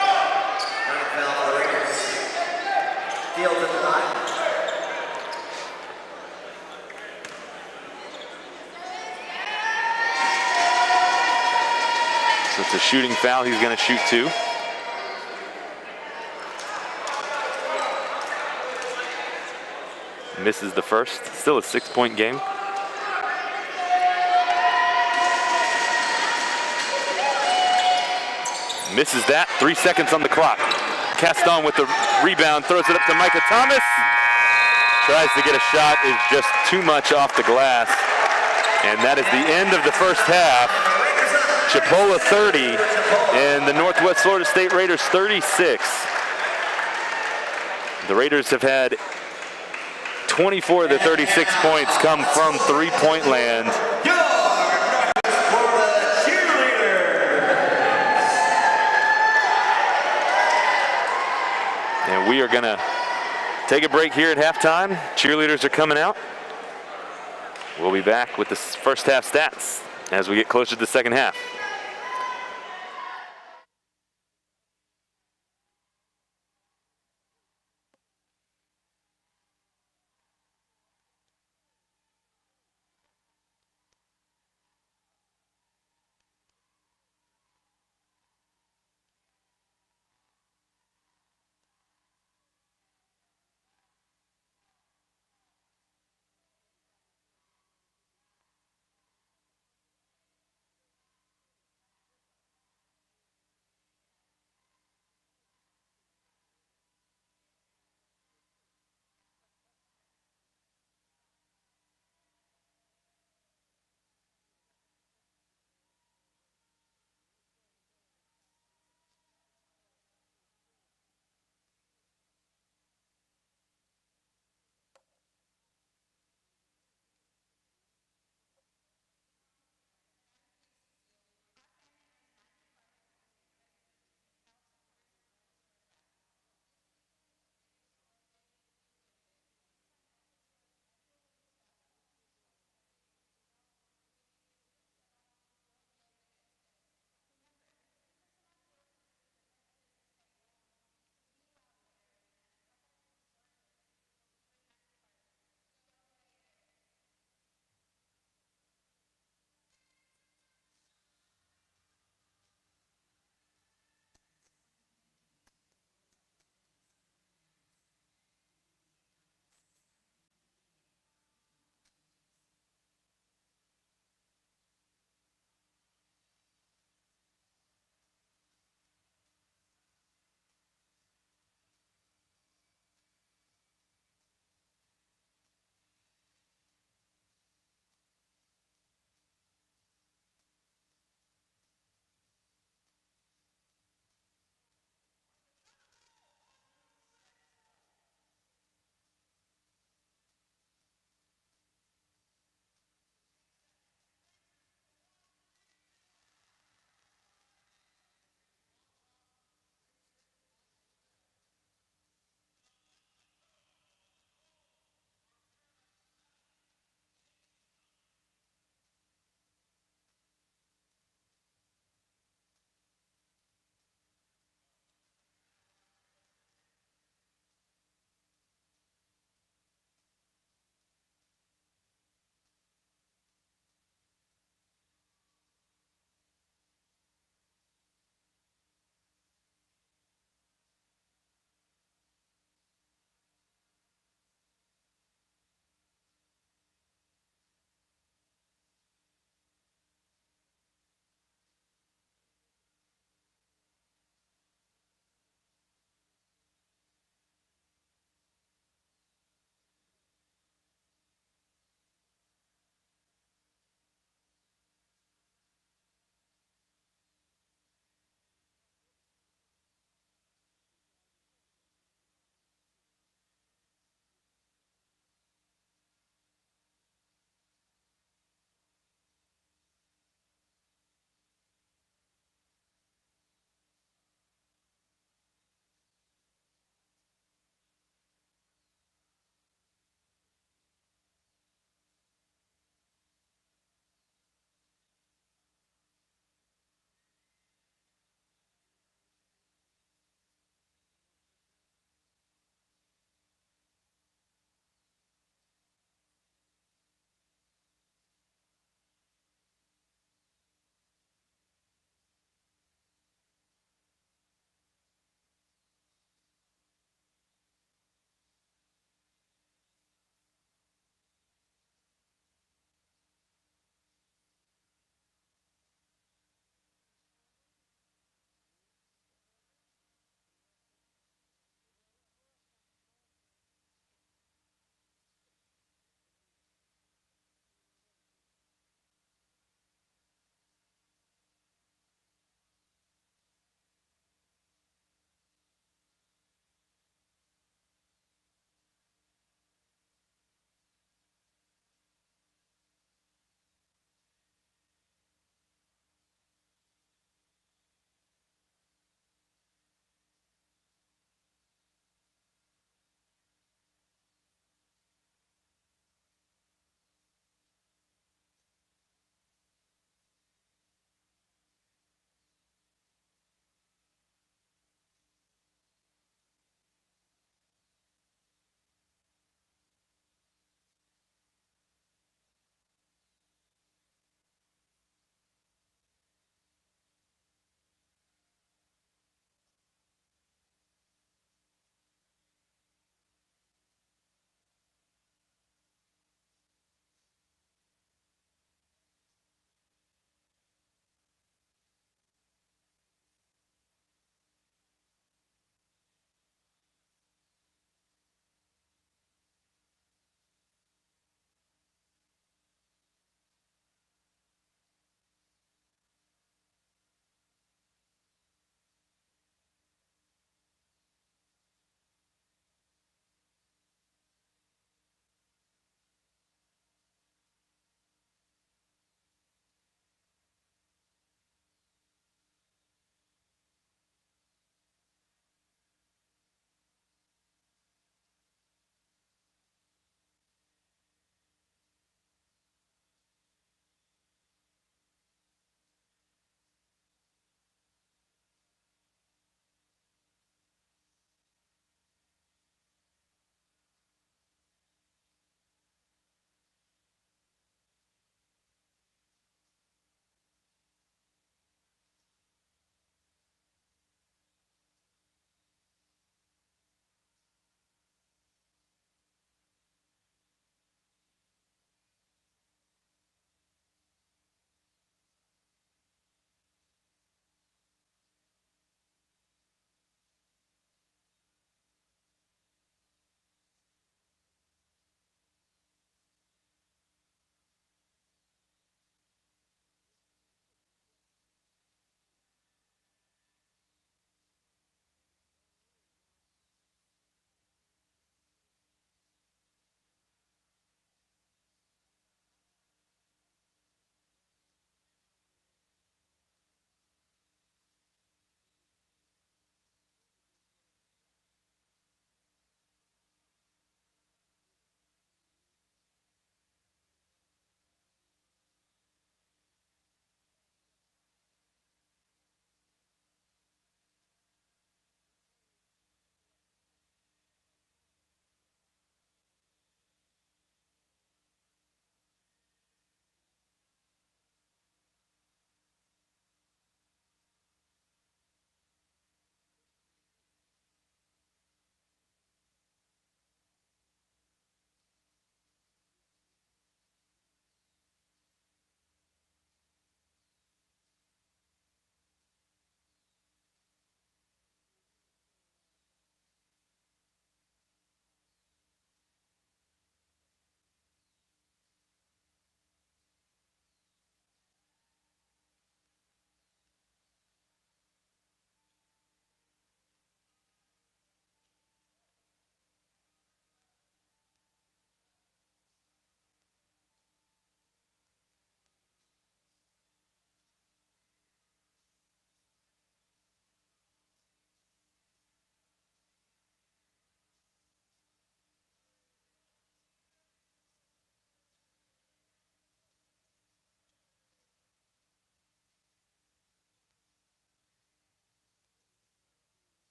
Speaker 1: So it's a shooting foul. He's going to shoot 2. Misses the first. Still a 6-point game. Misses that. 3 seconds on the clock. Caston with the rebound, throws it up to Micah Thomas. Tries to get a shot, is just too much off the glass. And that is the end of the first half. Chipola 30 and the Northwest Florida State Raiders 36. The Raiders have had 24 of the 36 points come from three-point land. And we are going to take a break here at halftime. Cheerleaders are coming out. We'll be back with the first half stats as we get closer to the second half.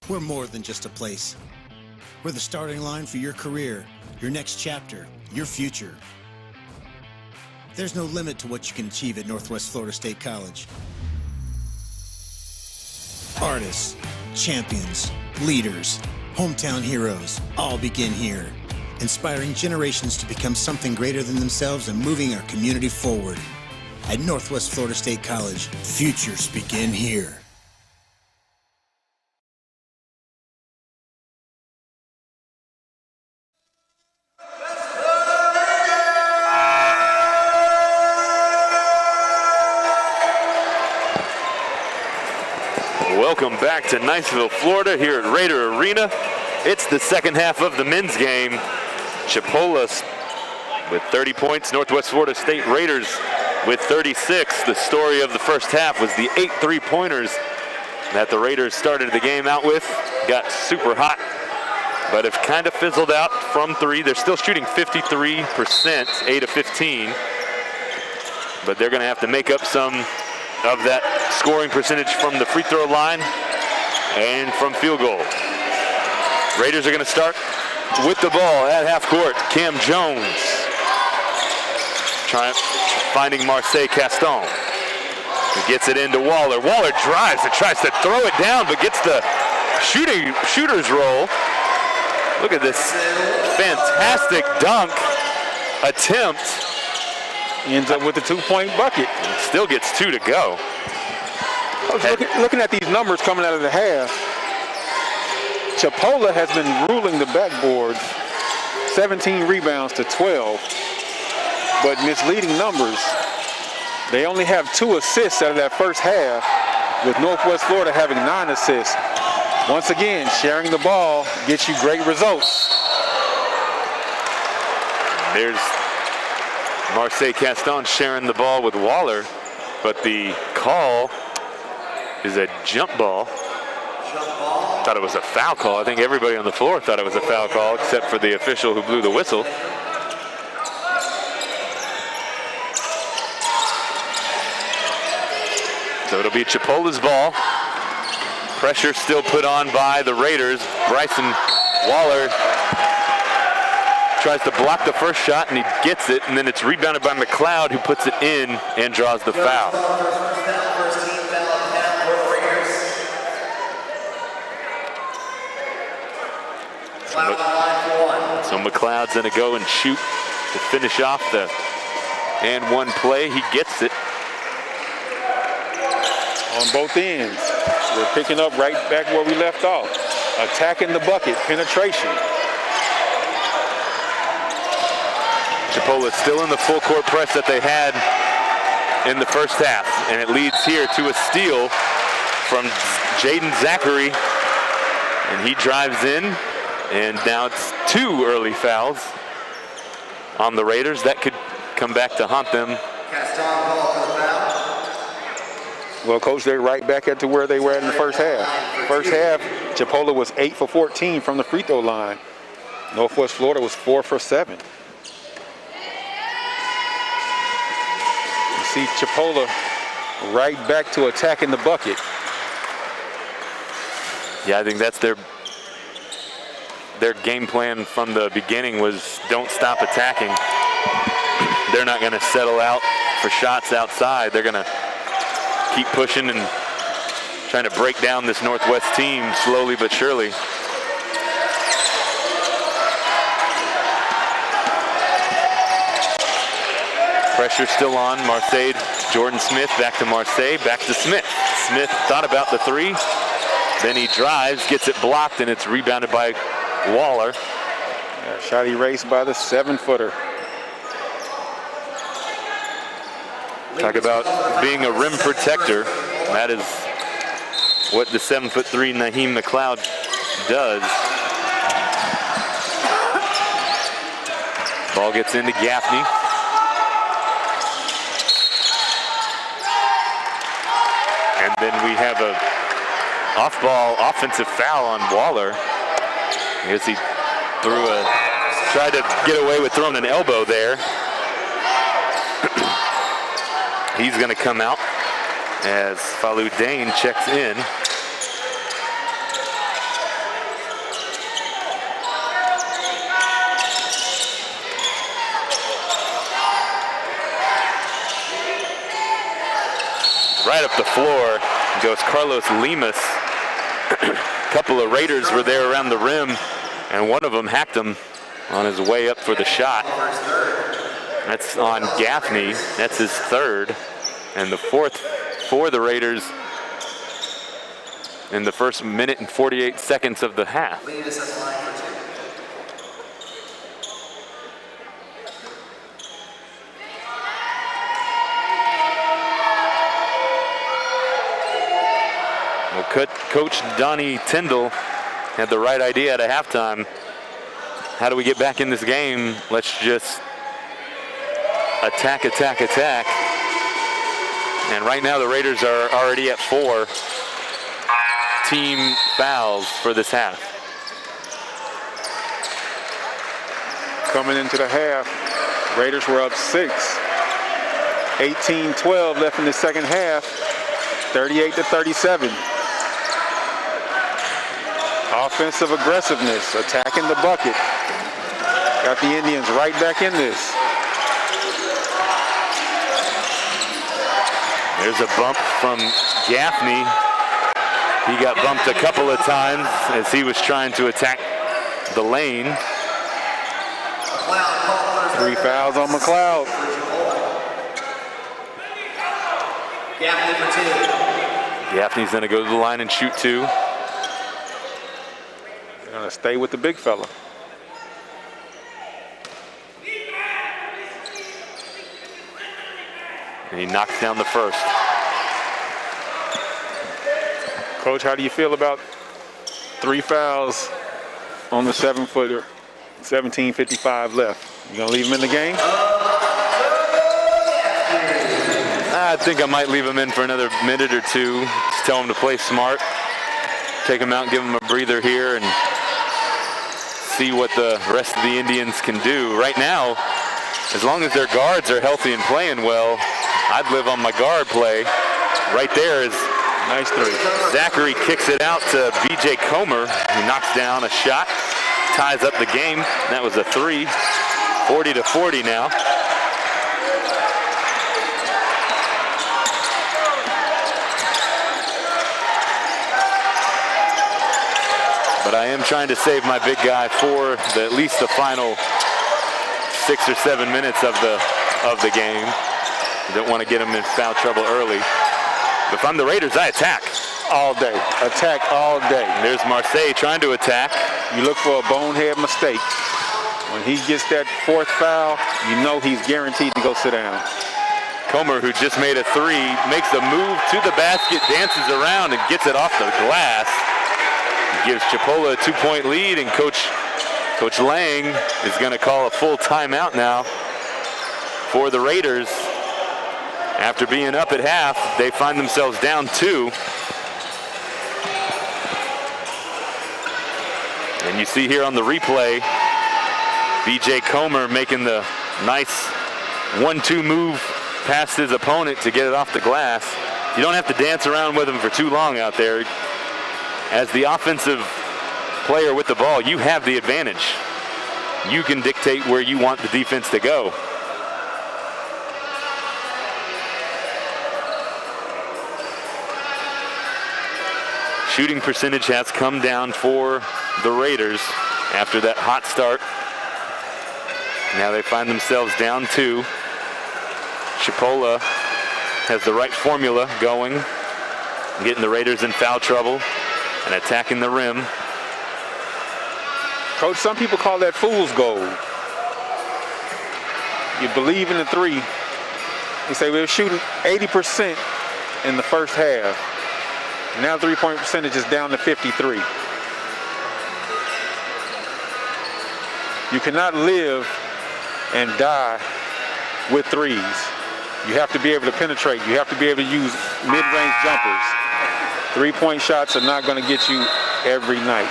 Speaker 4: We're more than just a place. We're the starting line for your career, your next chapter, your future. There's no limit to what you can achieve at Northwest Florida State College. Artists, champions, leaders, hometown heroes, all begin here, inspiring generations to become something greater than themselves and moving our community forward. At Northwest Florida State College, futures begin here.
Speaker 1: Welcome back to Niceville, Florida, here at Raider Arena. It's the second half of the men's game. Chipola with 30 points, Northwest Florida State Raiders with 36. The story of the first half was the 8 3-pointers that the Raiders started the game out with. Got super hot, but have kind of fizzled out from 3. They're still shooting 53%, 8 of 15. But they're gonna have to make up some of that scoring percentage from the free throw line and from field goal. Raiders are gonna start with the ball at half court. Cam Jones finding Marseille Caston. He gets it into Waller. Waller drives and tries to throw it down, but gets the shooter's roll. Look at this fantastic dunk attempt.
Speaker 2: Ends up with the 2-point bucket.
Speaker 1: Still gets 2 to go.
Speaker 2: I was looking at these numbers coming out of the half. Chipola has been ruling the backboard, 17 rebounds to 12, but misleading numbers. They only have 2 assists out of that first half, with Northwest Florida having 9 assists. Once again, sharing the ball gets you great results.
Speaker 1: There's Marseille Caston sharing the ball with Waller, but the call is a jump ball. Thought it was a foul call. I think everybody on the floor thought it was a foul call, except for the official who blew the whistle. So it'll be Chipola's ball. Pressure still put on by the Raiders. Bryson Waller tries to block the first shot, and he gets it, and then it's rebounded by McLeod, who puts it in and draws the foul. So McLeod's gonna go and shoot to finish off the and one play. He gets it.
Speaker 2: On both ends. We're picking up right back where we left off. Attacking the bucket, penetration.
Speaker 1: Chipola still in the full court press that they had in the first half, and it leads here to a steal from Jaden Zachary, and he drives in, and now it's 2 early fouls on the Raiders. That could come back to haunt them.
Speaker 2: Well, Coach, they're right back at to where they were in the first half. First half, Chipola was 8 for 14 from the free throw line. Northwest Florida was 4 for 7. You see Chipola right back to attacking the bucket.
Speaker 1: Yeah, I think that's their game plan from the beginning was don't stop attacking. They're not going to settle out for shots outside. They're going to keep pushing and trying to break down this Northwest team slowly but surely. Pressure still on Marseille. Jordan Smith back to Marseille, back to Smith. Smith thought about the 3. Then he drives, gets it blocked, and it's rebounded by Waller.
Speaker 2: Yeah, shot erased by the 7-footer.
Speaker 1: Talk about being a rim protector. That is what the 7'3" Naheem McLeod does. Ball gets into Gaffney. And then we have a off-ball offensive foul on Waller. I guess he tried to get away with throwing an elbow there. He's going to come out as Falou Dane checks in. right up the floor goes Carlos Lemus. A couple of Raiders were there around the rim, and one of them hacked him on his way up for the shot. That's on Gaffney. That's his third, and the fourth for the Raiders in the first minute and 48 seconds of the half. Well, Coach Donnie Tyndall had the right idea at a halftime. How do we get back in this game? Let's just attack, attack, attack. And right now the Raiders are already at 4 team fouls for this half.
Speaker 2: Coming into the half, Raiders were up 6. 18-12 left in the second half. 38-37. Offensive aggressiveness, attacking the bucket. Got the Indians right back in this.
Speaker 1: There's a bump from Gaffney. He got bumped a couple of times as he was trying to attack the lane.
Speaker 2: 3 fouls on McLeod.
Speaker 1: Gaffney's going to go to the line and shoot 2.
Speaker 2: They're going to stay with the big fella.
Speaker 1: And he knocks down the first.
Speaker 2: Coach, how do you feel about 3 fouls on the 7-footer? 17:55 left. You gonna leave him in the game?
Speaker 1: I think I might leave him in for another minute or 2. Just tell him to play smart. Take him out, give him a breather here, and see what the rest of the Indians can do. Right now, as long as their guards are healthy and playing well, I'd live on my guard play. Right there is
Speaker 2: nice 3.
Speaker 1: Zachary kicks it out to B.J. Comer, who knocks down a shot, ties up the game. That was a 3. 40-40 now. But I am trying to save my big guy for at least the final 6 or 7 minutes of the game. Don't want to get him in foul trouble early. If I'm the Raiders, I attack.
Speaker 2: All day. Attack all day.
Speaker 1: There's Marseille trying to attack.
Speaker 2: You look for a bonehead mistake. When he gets that 4th foul, you know he's guaranteed to go sit down.
Speaker 1: Comer, who just made a 3, makes a move to the basket, dances around, and gets it off the glass. Gives Chipola a 2-point lead, and Coach Lang is going to call a full timeout now for the Raiders. After being up at half, they find themselves down 2. And you see here on the replay, B.J. Comer making the nice 1-2 move past his opponent to get it off the glass. You don't have to dance around with him for too long out there. As the offensive player with the ball, you have the advantage. You can dictate where you want the defense to go. Shooting percentage has come down for the Raiders after that hot start. Now they find themselves down 2. Chipola has the right formula going, getting the Raiders in foul trouble and attacking the rim.
Speaker 2: Coach, some people call that fool's gold. You believe in the 3. You say we were shooting 80% in the first half. Now 3-point percentage is down to 53. You cannot live and die with 3s. You have to be able to penetrate. You have to be able to use mid-range jumpers. 3-point shots are not going to get you every night.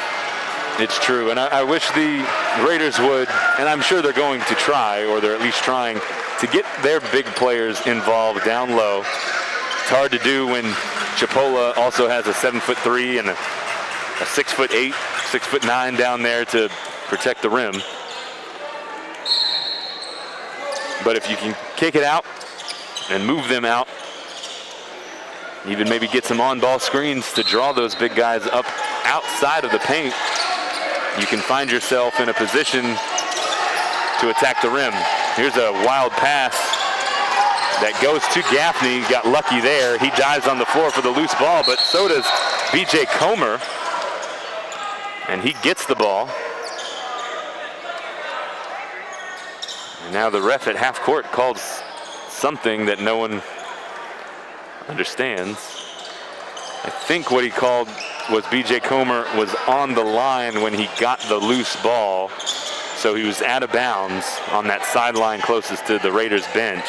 Speaker 1: It's true, and I wish the Raiders would, and I'm sure they're going to try, or they're at least trying, to get their big players involved down low. It's hard to do when Chipola also has a 7'3" and a 6'8", 6'9" down there to protect the rim. But if you can kick it out and move them out, Even maybe get some on-ball screens to draw those big guys up outside of the paint. You can find yourself in a position to attack the rim. Here's a wild pass that goes to Gaffney. Got lucky there. He dives on the floor for the loose ball, but so does B.J. Comer. And he gets the ball. And now the ref at half court called something that no one understands. I think what he called was B.J. Comer was on the line when he got the loose ball. So he was out of bounds on that sideline closest to the Raiders bench.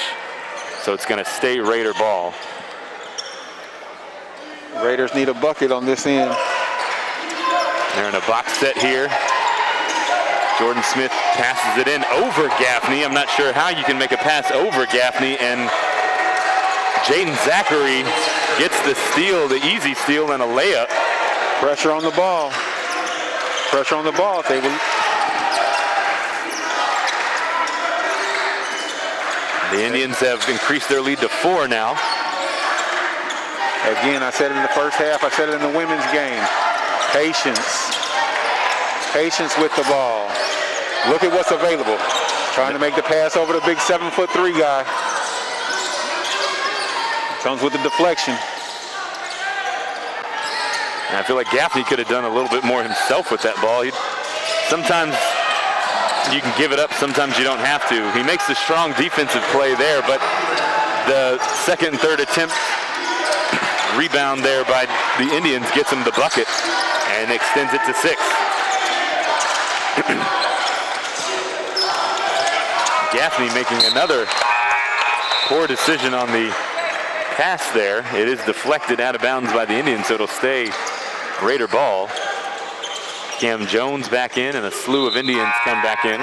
Speaker 1: So it's going to stay Raider ball.
Speaker 2: Raiders need a bucket on this end.
Speaker 1: They're in a box set here. Jordan Smith passes it in over Gaffney. I'm not sure how you can make a pass over Gaffney, and Jaden Zachary gets the steal, the easy steal, and a layup.
Speaker 2: Pressure on the ball. Pressure on the ball if they will.
Speaker 1: The Indians have increased their lead to 4 now.
Speaker 2: Again, I said it in the first half, I said it in the women's game. Patience. Patience with the ball. Look at what's available. Trying to make the pass over the big 7'3" guy. Comes with the deflection.
Speaker 1: And I feel like Gaffney could have done a little bit more himself with that ball. Sometimes you can give it up, sometimes you don't have to. He makes a strong defensive play there, but the second and third attempt rebound there by the Indians gets him the bucket and extends it to 6. Gaffney making another poor decision on the pass there. It is deflected out of bounds by the Indians, so it'll stay Raider ball. Cam Jones back in, and a slew of Indians come back in.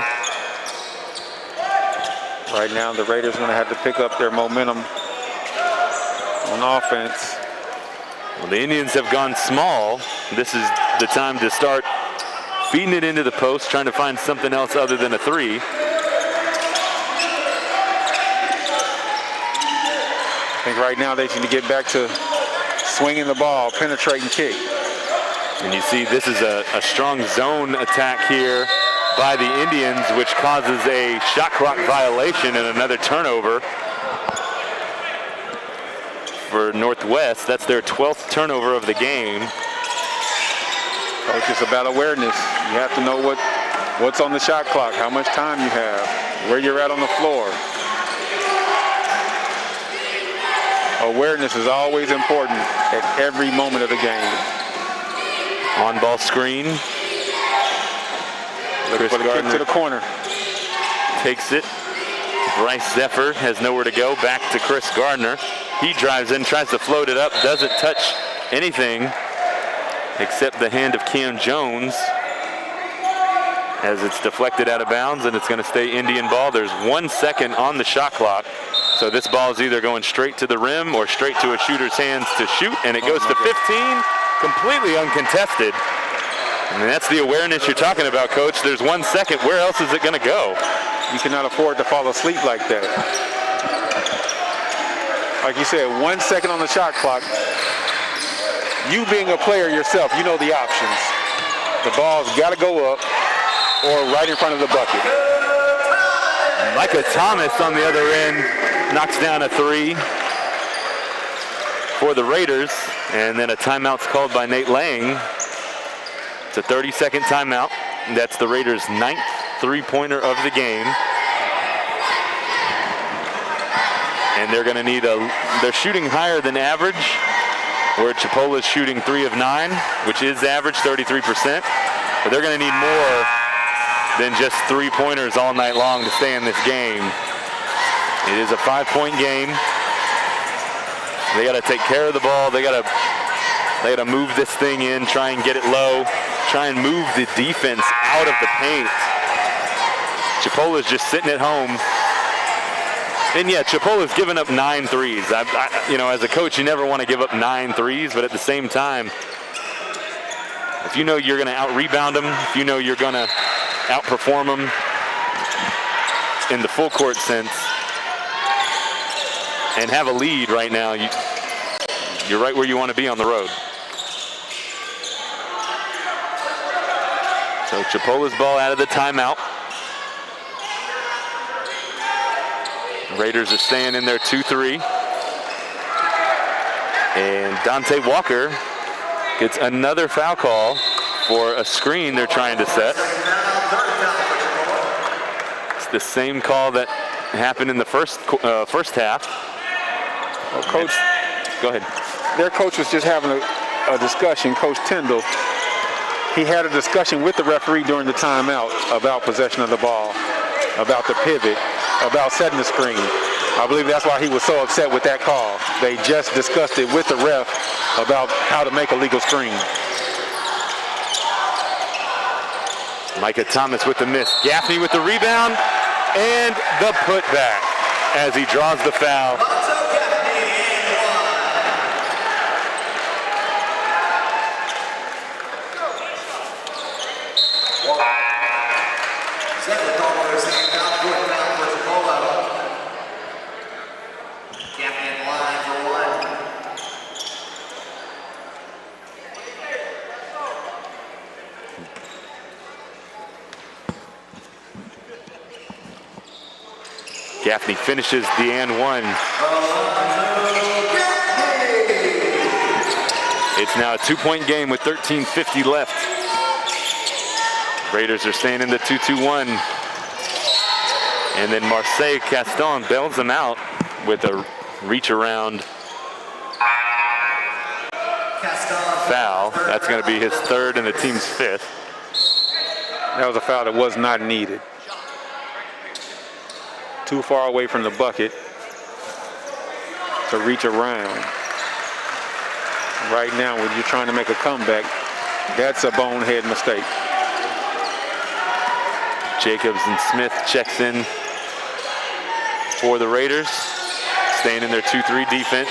Speaker 2: Right now, the Raiders are going to have to pick up their momentum on offense.
Speaker 1: Well, the Indians have gone small. This is the time to start feeding it into the post, trying to find something else other than a 3.
Speaker 2: I think right now they need to get back to swinging the ball, penetrating kick.
Speaker 1: And you see this is a strong zone attack here by the Indians, which causes a shot clock violation and another turnover for Northwest. That's their 12th turnover of the game.
Speaker 2: Coach, it's about awareness. You have to know what's on the shot clock, how much time you have, where you're at on the floor. Awareness is always important at every moment of the game.
Speaker 1: On-ball screen.
Speaker 2: Look for the kick to the corner.
Speaker 1: Takes it. Bryce Zephyr has nowhere to go. Back to Chris Gardner. He drives in, tries to float it up, doesn't touch anything except the hand of Cam Jones as it's deflected out of bounds, and it's going to stay Indian ball. There's 1 second on the shot clock. So this ball is either going straight to the rim or straight to a shooter's hands to shoot, and it goes to 15, completely uncontested. I mean, that's the awareness you're talking about, Coach. There's 1 second. Where else is it going to go?
Speaker 2: You cannot afford to fall asleep like that. Like you said, 1 second on the shot clock. You being a player yourself, you know the options. The ball's got to go up or right in front of the bucket.
Speaker 1: Micah Thomas on the other end knocks down a 3 for the Raiders, and then a timeout's called by Nate Lang. It's a 30-second timeout. That's the Raiders' 9th three-pointer of the game. And they're going to need they're shooting higher than average, where Chipola is shooting 3 of 9, which is average, 33%. But they're going to need more than just 3-pointers all night long to stay in this game. It is a 5-point game. They got to take care of the ball. They got to move this thing in, try and get it low, try and move the defense out of the paint. Chipola's just sitting at home. And yeah, Chipola's given up 9 threes. You know, as a coach, you never want to give up 9 threes, but at the same time, if you know you're going to out-rebound them, if you know you're going to outperform them in the full court sense and have a lead right now, you're right where you want to be on the road. So Chipola's ball out of the timeout. Raiders are staying in their 2-3. And Dante Walker gets another foul call for a screen they're trying to set. It's the same call that happened in the first half.
Speaker 2: Well, Coach,
Speaker 1: go ahead.
Speaker 2: Their coach was just having a discussion, Coach Tyndall. He had a discussion with the referee during the timeout about possession of the ball, about the pivot, about setting the screen. I believe that's why he was so upset with that call. They just discussed it with the ref about how to make a legal screen.
Speaker 1: Micah Thomas with the miss. Gaffney with the rebound and the putback as he draws the foul.
Speaker 3: Second call for the second foul, fourth foul for Chipola. Gaffney in line for one.
Speaker 1: Gaffney finishes the and one. It's now a 2-point game with 13:50 left. Raiders are staying in the 2-2-1. And then Marseille Caston bails them out with a reach around foul. That's going to be his third and the team's fifth.
Speaker 2: That was a foul that was not needed. Too far away from the bucket to reach around. Right now, when you're trying to make a comeback, that's a bonehead mistake.
Speaker 1: Jacobs and Smith checks in for the Raiders, staying in their 2-3 defense.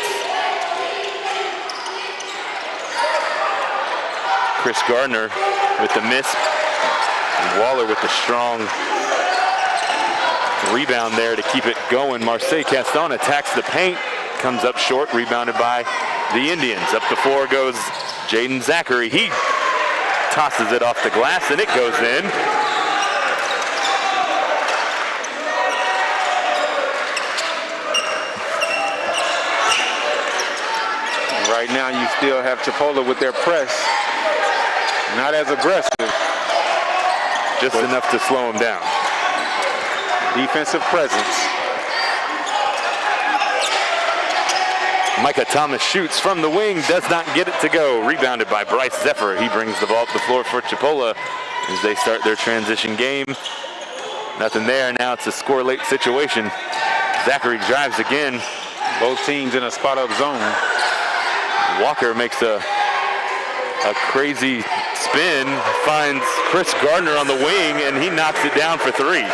Speaker 1: Chris Gardner with the miss. And Waller with the strong rebound there to keep it going. Marseille Caston attacks the paint, comes up short, rebounded by the Indians. Up the floor goes Jaden Zachary. He tosses it off the glass and it goes in.
Speaker 2: Right now, you still have Chipola with their press. Not as aggressive.
Speaker 1: Just enough to slow him down.
Speaker 2: Defensive presence.
Speaker 1: Micah Thomas shoots from the wing, does not get it to go. Rebounded by Bryce Zephyr. He brings the ball to the floor for Chipola as they start their transition game. Nothing there. Now it's a score late situation. Zachary drives again.
Speaker 2: Both teams in a spot up zone.
Speaker 1: Walker makes a crazy spin, finds Chris Gardner on the wing, and he knocks it down for three.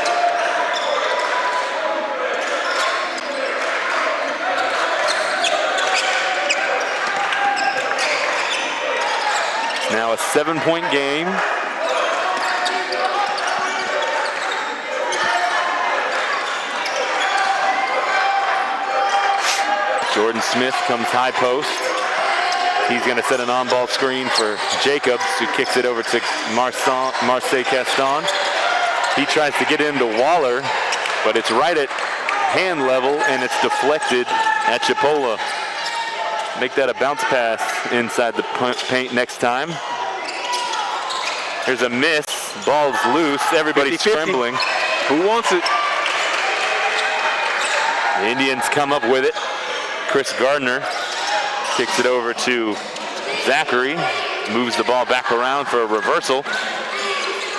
Speaker 1: It's now a 7-point game. Jordan Smith comes high post. He's going to set an on-ball screen for Jacobs, who kicks it over to Marseille Caston. He tries to get into Waller, but it's right at hand level, and it's deflected at Chipola. Make that a bounce pass inside the paint next time. Here's a miss. Ball's loose. Everybody's
Speaker 2: 50-50.
Speaker 1: scrambling.
Speaker 2: Who wants it?
Speaker 1: The Indians come up with it. Chris Gardner kicks it over to Zachary, moves the ball back around for a reversal.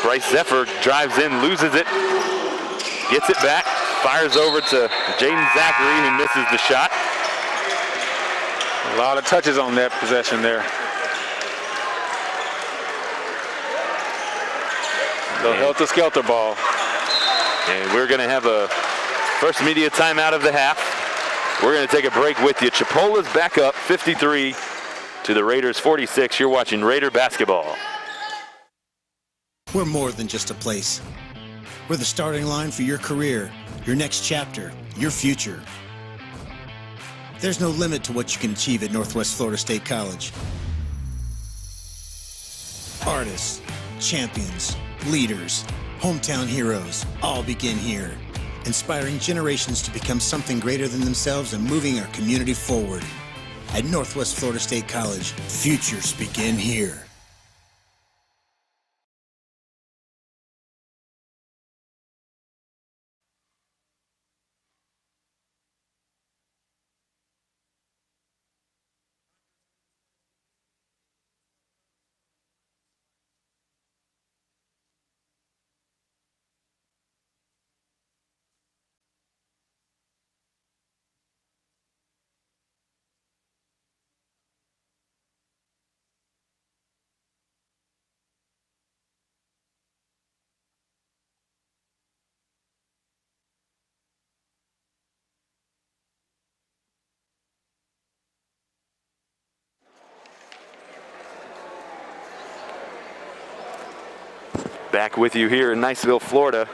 Speaker 1: Bryce Zephyr drives in, loses it, gets it back, fires over to Jaden Zachary, who misses the shot.
Speaker 2: A lot of touches on that possession there. The helter-skelter ball.
Speaker 1: And we're going to have a first media timeout of the half. We're going to take a break with you. Chipola's back up 53 to the Raiders 46. You're watching Raider basketball.
Speaker 4: We're more than just a place. We're the starting line for your career, your next chapter, your future. There's no limit to what you can achieve at Northwest Florida State College. Artists, champions, leaders, hometown heroes, all begin here, inspiring generations to become something greater than themselves and moving our community forward. At Northwest Florida State College, futures begin here.
Speaker 1: Back with you here in Niceville, Florida.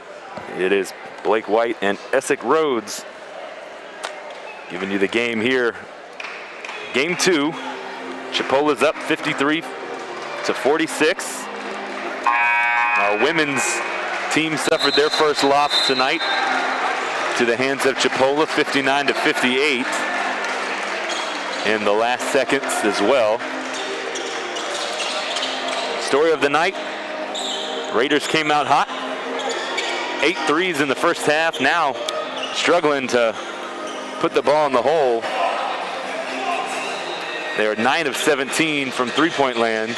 Speaker 1: It is Blake White and Essex Rhodes giving you the game here. Game 2. Chipola's up 53-46. Our women's team suffered their first loss tonight to the hands of Chipola, 59-58. In the last seconds as well. Story of the night. Raiders came out hot. 8 threes in the first half. Now struggling to put the ball in the hole. They are 9 of 17 from three-point land.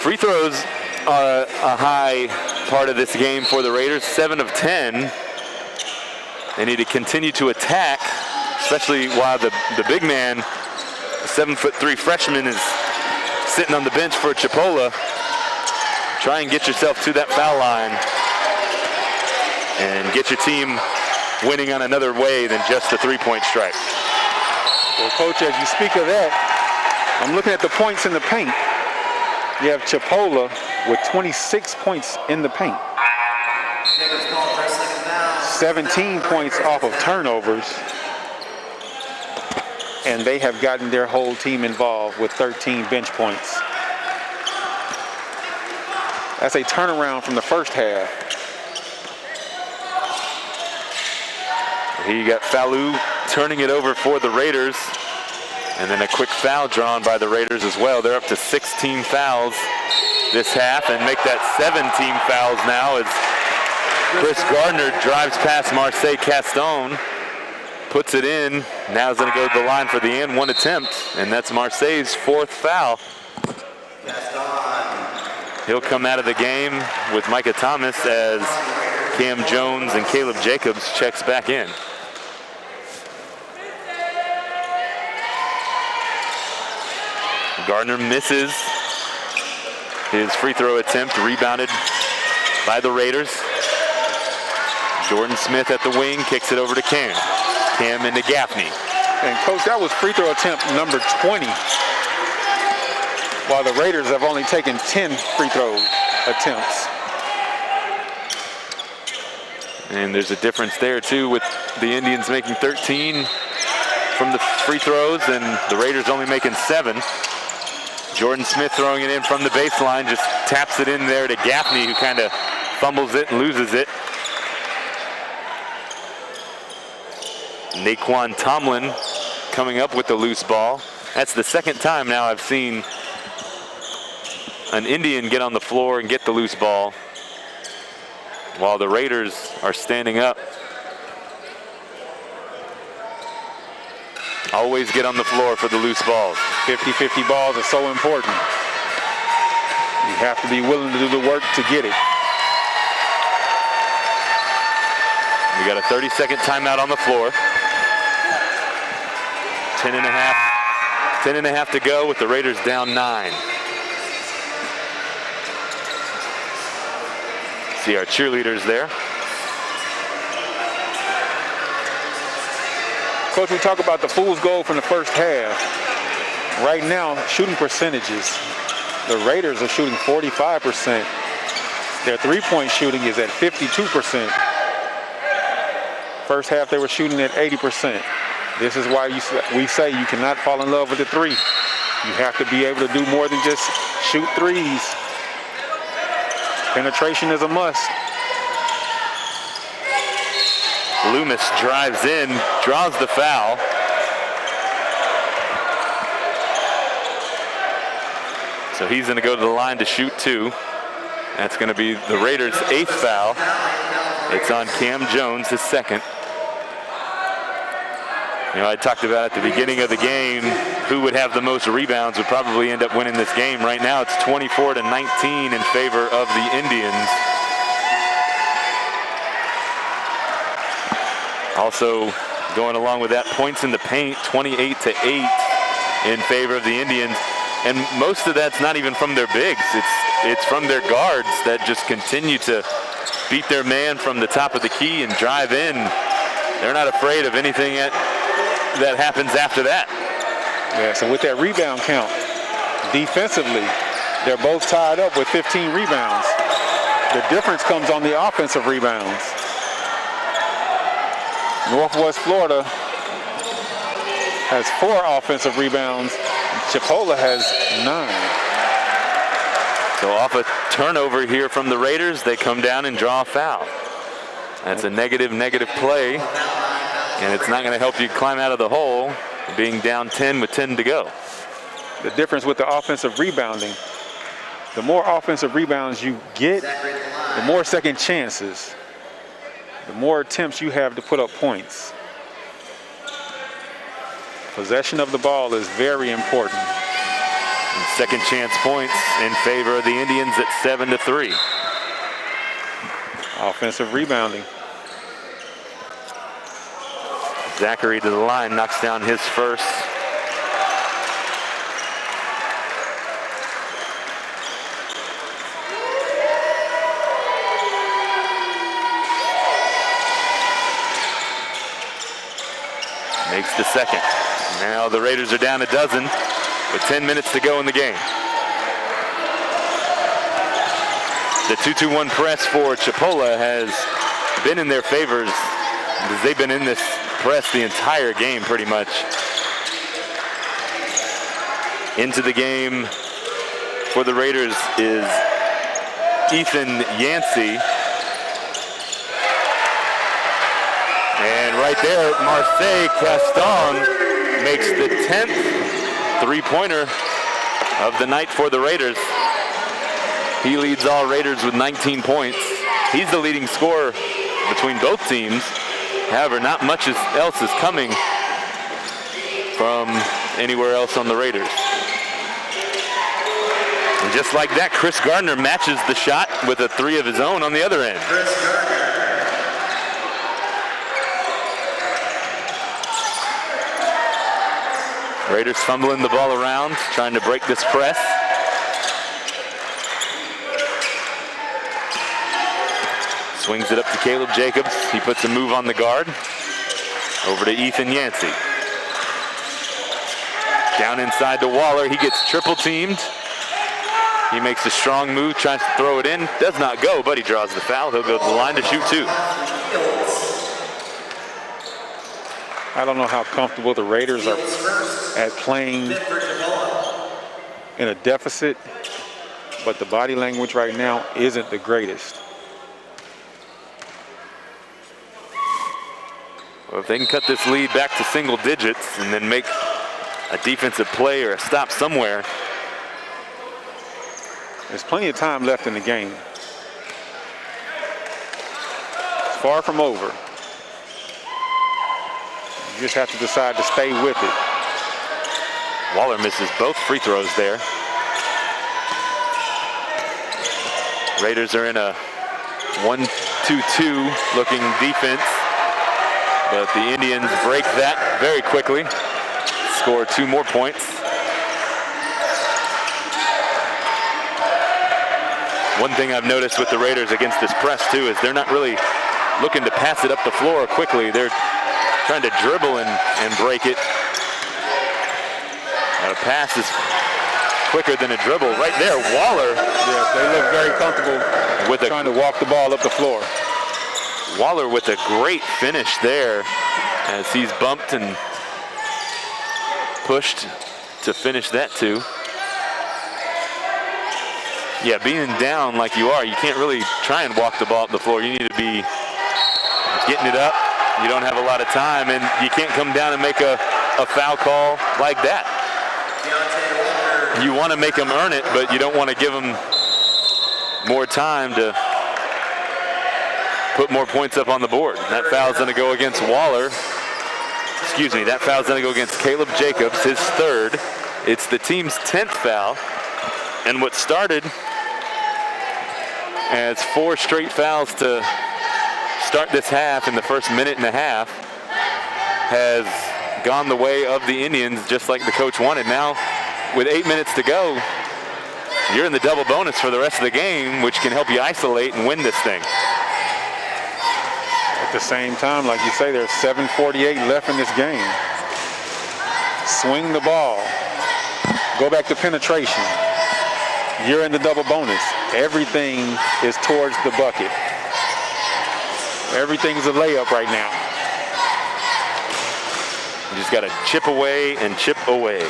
Speaker 1: Free throws are a high part of this game for the Raiders. 7 of 10. They need to continue to attack, especially while the big man, the 7'3" freshman, is sitting on the bench for Chipola. Try and get yourself to that foul line and get your team winning on another way than just a three-point strike.
Speaker 2: Well, Coach, as you speak of that, I'm looking at the points in the paint. You have Chipola with 26 points in the paint. 17 points off of turnovers. And they have gotten their whole team involved with 13 bench points. That's a turnaround from the first half.
Speaker 1: Here you got Falou turning it over for the Raiders. And then a quick foul drawn by the Raiders as well. They're up to 16 fouls this half and make that 17 fouls now as Chris Gardner drives past Marseille Caston, puts it in. Now he's going to go to the line for the and one attempt, and that's Marseille's 4th foul. He'll come out of the game with Micah Thomas as Cam Jones and Caleb Jacobs checks back in. Gardner misses his free throw attempt, rebounded by the Raiders. Jordan Smith at the wing, kicks it over to Cam. Cam into Gaffney.
Speaker 2: And Coach, that was free throw attempt number 20. While the Raiders have only taken 10 free throw attempts.
Speaker 1: And there's a difference there too with the Indians making 13 from the free throws and the Raiders only making 7. Jordan Smith throwing it in from the baseline, just taps it in there to Gaffney, who kind of fumbles it and loses it. Naquan Tomlin coming up with the loose ball. That's the second time now I've seen an Indian get on the floor and get the loose ball while the Raiders are standing up. Always get on the floor for the loose balls.
Speaker 2: 50-50 balls are so important. You have to be willing to do the work to get it.
Speaker 1: We got a 30-second timeout on the floor. 10 and a half to go with the Raiders down 9. See our cheerleaders there.
Speaker 2: Coach, we talk about the fool's goal from the first half. Right now, shooting percentages. The Raiders are shooting 45%. Their three-point shooting is at 52%. First half, they were shooting at 80%. This is why we say you cannot fall in love with the three. You have to be able to do more than just shoot threes. Penetration is a must.
Speaker 1: Loomis drives in, draws the foul. So he's going to go to the line to shoot two. That's going to be the Raiders' 8th foul. It's on Cam Jones, his 2nd. You know, I talked about at the beginning of the game, who would have the most rebounds would probably end up winning this game. Right now, it's 24-19 in favor of the Indians. Also, going along with that, points in the paint, 28-8 in favor of the Indians. And most of that's not even from their bigs. It's from their guards that just continue to beat their man from the top of the key and drive in. They're not afraid of anything that happens after that.
Speaker 2: Yeah, so with that rebound count, defensively, they're both tied up with 15 rebounds. The difference comes on the offensive rebounds. Northwest Florida has 4 offensive rebounds. Chipola has 9.
Speaker 1: So off a turnover here from the Raiders, they come down and draw a foul. That's a negative play, and it's not going to help you climb out of the hole, being down 10 with 10 to go.
Speaker 2: The difference with the offensive rebounding, the more offensive rebounds you get, the more second chances, the more attempts you have to put up points. Possession of the ball is very important.
Speaker 1: And second chance points in favor of the Indians at 7-3.
Speaker 2: Offensive rebounding.
Speaker 1: Zachary to the line, knocks down his first. Makes the second. Now the Raiders are down a dozen with 10 minutes to go in the game. The 2-2-1 press for Chipola has been in their favors because they've been in this press the entire game pretty much. Into the game for the Raiders is Ethan Yancey. And right there, Marseille Caston makes the 10th three-pointer of the night for the Raiders. He leads all Raiders with 19 points. He's the leading scorer between both teams. However, not much else is coming from anywhere else on the Raiders. And just like that, Chris Gardner matches the shot with a 3 of his own on the other end. Raiders fumbling the ball around, trying to break this press. Swings it up to Caleb Jacobs. He puts a move on the guard. Over to Ethan Yancey. Down inside to Waller. He gets triple teamed. He makes a strong move, tries to throw it in. Does not go, but he draws the foul. He'll go to the line to shoot 2.
Speaker 2: I don't know how comfortable the Raiders are at playing in a deficit, but the body language right now isn't the greatest.
Speaker 1: Well, if they can cut this lead back to single digits and then make a defensive play or a stop somewhere.
Speaker 2: There's plenty of time left in the game. It's far from over. You just have to decide to stay with it.
Speaker 1: Waller misses both free throws there. Raiders are in a 1-2-2 looking defense, but the Indians break that very quickly. Score 2 more points. One thing I've noticed with the Raiders against this press too is they're not really looking to pass it up the floor quickly. They're trying to dribble and break it. Now, a pass is quicker than a dribble. Right there, Waller.
Speaker 2: Yeah, they look very comfortable with trying to walk the ball up the floor.
Speaker 1: Waller with a great finish there as he's bumped and pushed to finish that 2. Yeah, being down like you are, you can't really try and walk the ball up the floor. You need to be getting it up. You don't have a lot of time, and you can't come down and make a foul call like that. You want to make them earn it, but you don't want to give them more time to put more points up on the board. That foul's going to go against Waller. Excuse me, that foul's going to go against Caleb Jacobs, his 3rd. It's the team's 10th foul. And what started as 4 straight fouls to start this half in the first minute and a half has gone the way of the Indians, just like the coach wanted. Now, with 8 minutes to go, you're in the double bonus for the rest of the game, which can help you isolate and win this thing.
Speaker 2: At the same time, like you say, there's 7:48 left in this game. Swing the ball. Go back to penetration. You're in the double bonus. Everything is towards the bucket. Everything's a layup right now.
Speaker 1: You just got to chip away and chip away.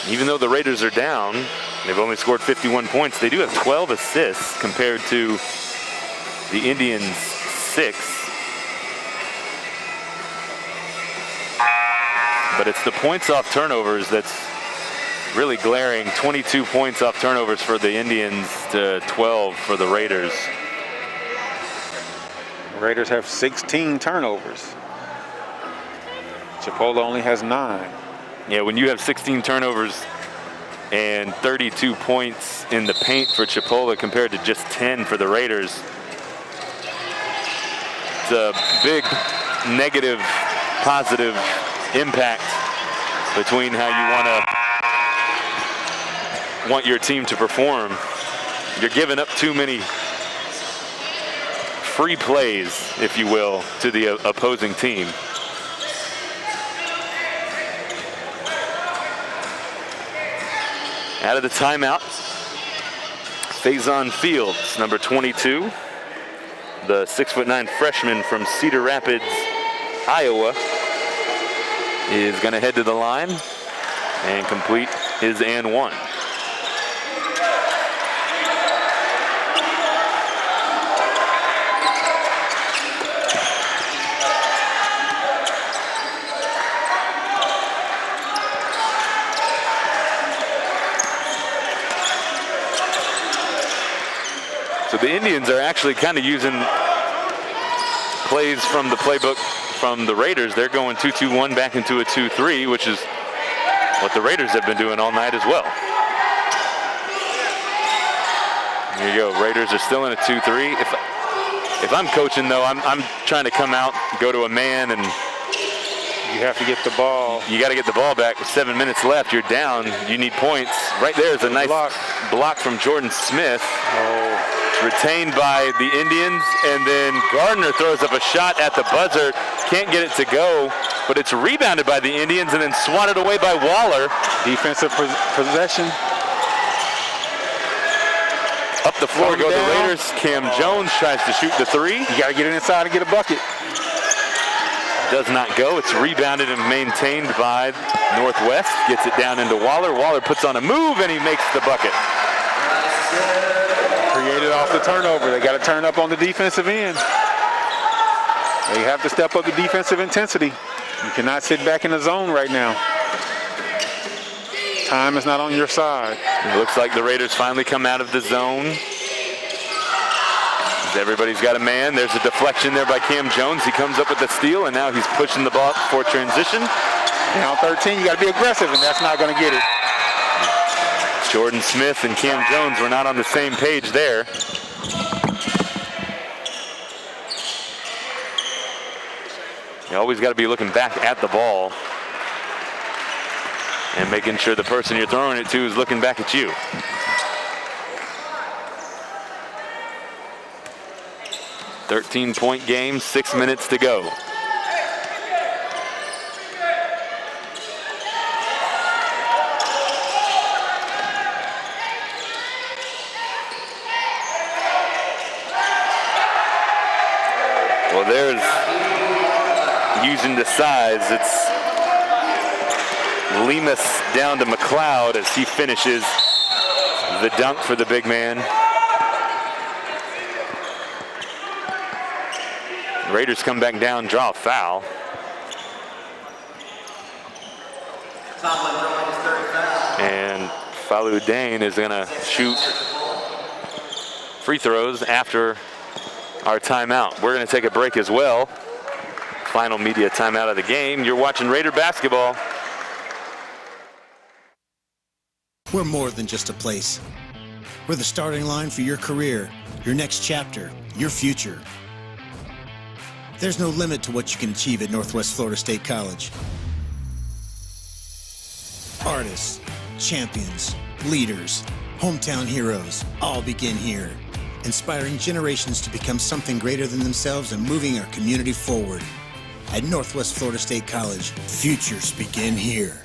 Speaker 1: Even though the Raiders are down, they've only scored 51 points. They do have 12 assists compared to the Indians' 6. But it's the points off turnovers that's really glaring. 22 points off turnovers for the Indians to 12 for the Raiders.
Speaker 2: Raiders have 16 turnovers. Chipola only has 9.
Speaker 1: Yeah, when you have 16 turnovers and 32 points in the paint for Chipola compared to just 10 for the Raiders, it's a big negative, positive impact between how you want your team to perform. You're giving up too many free plays, if you will, to the opposing team. Out of the timeout, Faison Fields, number 22, the 6'9" freshman from Cedar Rapids, Iowa, is going to head to the line and complete his and one. So the Indians are actually kind of using plays from the playbook from the Raiders. They're going 2-2-1 back into a 2-3, which is what the Raiders have been doing all night as well. There you go. Raiders are still in a 2-3. If I'm coaching, though, I'm trying to come out, go to a man, and
Speaker 2: you have to get the ball.
Speaker 1: You got to get the ball back with 7 minutes left. You're down. You need points. Right there is a nice block from Jordan Smith.
Speaker 2: Oh.
Speaker 1: Retained by the Indians, and then Gardner throws up a shot at the buzzer. Can't get it to go, but it's rebounded by the Indians and then swatted away by Waller.
Speaker 2: Defensive possession.
Speaker 1: Up the floor go the Raiders. Cam Jones tries to shoot the three.
Speaker 2: You got to get it inside and get a bucket.
Speaker 1: Does not go. It's rebounded and maintained by Northwest. Gets it down into Waller. Waller puts on a move, and he makes the bucket.
Speaker 2: Created off the turnover. They got to turn up on the defensive end. They have to step up the defensive intensity. You cannot sit back in the zone right now. Time is not on your side.
Speaker 1: It looks like the Raiders finally come out of the zone. Everybody's got a man. There's a deflection there by Cam Jones. He comes up with the steal, and now he's pushing the ball for transition.
Speaker 2: Down 13, you got to be aggressive, and that's not going to get it.
Speaker 1: Jordan Smith and Cam Jones were not on the same page there. You always got to be looking back at the ball and making sure the person you're throwing it to is looking back at you. .13 game, 6 minutes to go. Well, there's using the size. It's Lemus down to McLeod as he finishes the dunk for the big man. Raiders come back down, draw a foul. And Falou Dane is going to shoot free throws after our timeout. We're going to take a break as well. Final media timeout of the game. You're watching Raider basketball.
Speaker 4: We're more than just a place. We're the starting line for your career, your next chapter, your future. There's no limit to what you can achieve at Northwest Florida State College. Artists, champions, leaders, hometown heroes, all begin here, inspiring generations to become something greater than themselves and moving our community forward. At Northwest Florida State College, futures begin here.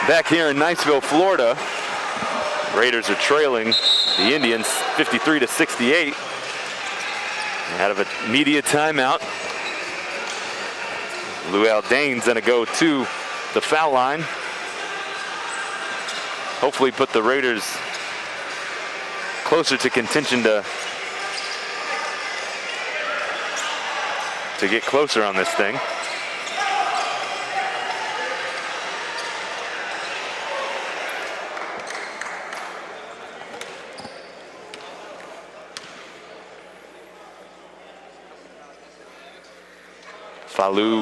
Speaker 1: Back here in Niceville, Florida, Raiders are trailing the Indians 53-68. Out of a media timeout, Luell Dane's gonna go to the foul line. Hopefully put the Raiders closer to contention to get closer on this thing. Falou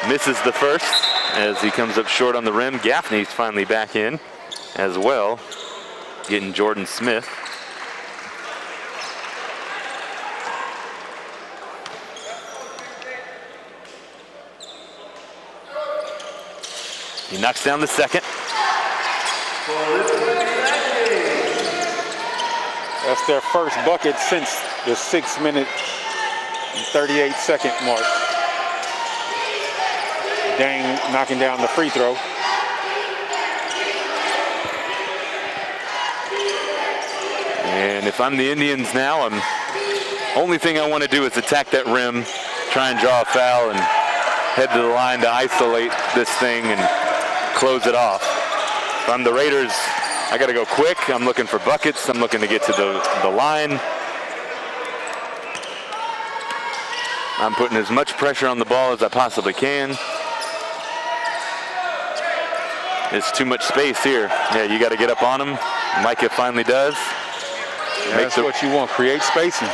Speaker 1: misses the first as he comes up short on the rim. Gaffney's finally back in as well, getting Jordan Smith. He knocks down the second.
Speaker 2: That's their first bucket since the 6-minute and 38-second mark. Dang knocking down the free throw.
Speaker 1: And if I'm the Indians now, only thing I want to do is attack that rim, try and draw a foul, and head to the line to isolate this thing and close it off. If I'm the Raiders, I got to go quick. I'm looking for buckets. I'm looking to get to the line. I'm putting as much pressure on the ball as I possibly can. It's too much space here. Yeah, you got to get up on him. Micah finally does.
Speaker 2: Yeah, that's what you want, create spacing.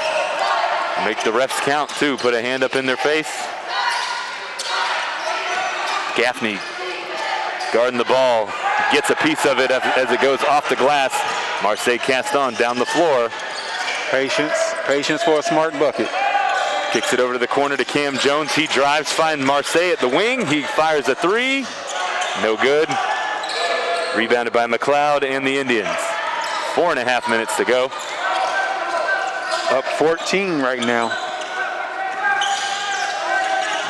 Speaker 1: Make the refs count too, put a hand up in their face. Gaffney guarding the ball, gets a piece of it as it goes off the glass. Marseille Caston down the floor.
Speaker 2: Patience for a smart bucket.
Speaker 1: Kicks it over to the corner to Cam Jones. He drives, finds Marseille at the wing. He fires a three, no good. Rebounded by McLeod and the Indians. 4.5 minutes to go.
Speaker 2: Up 14 right now.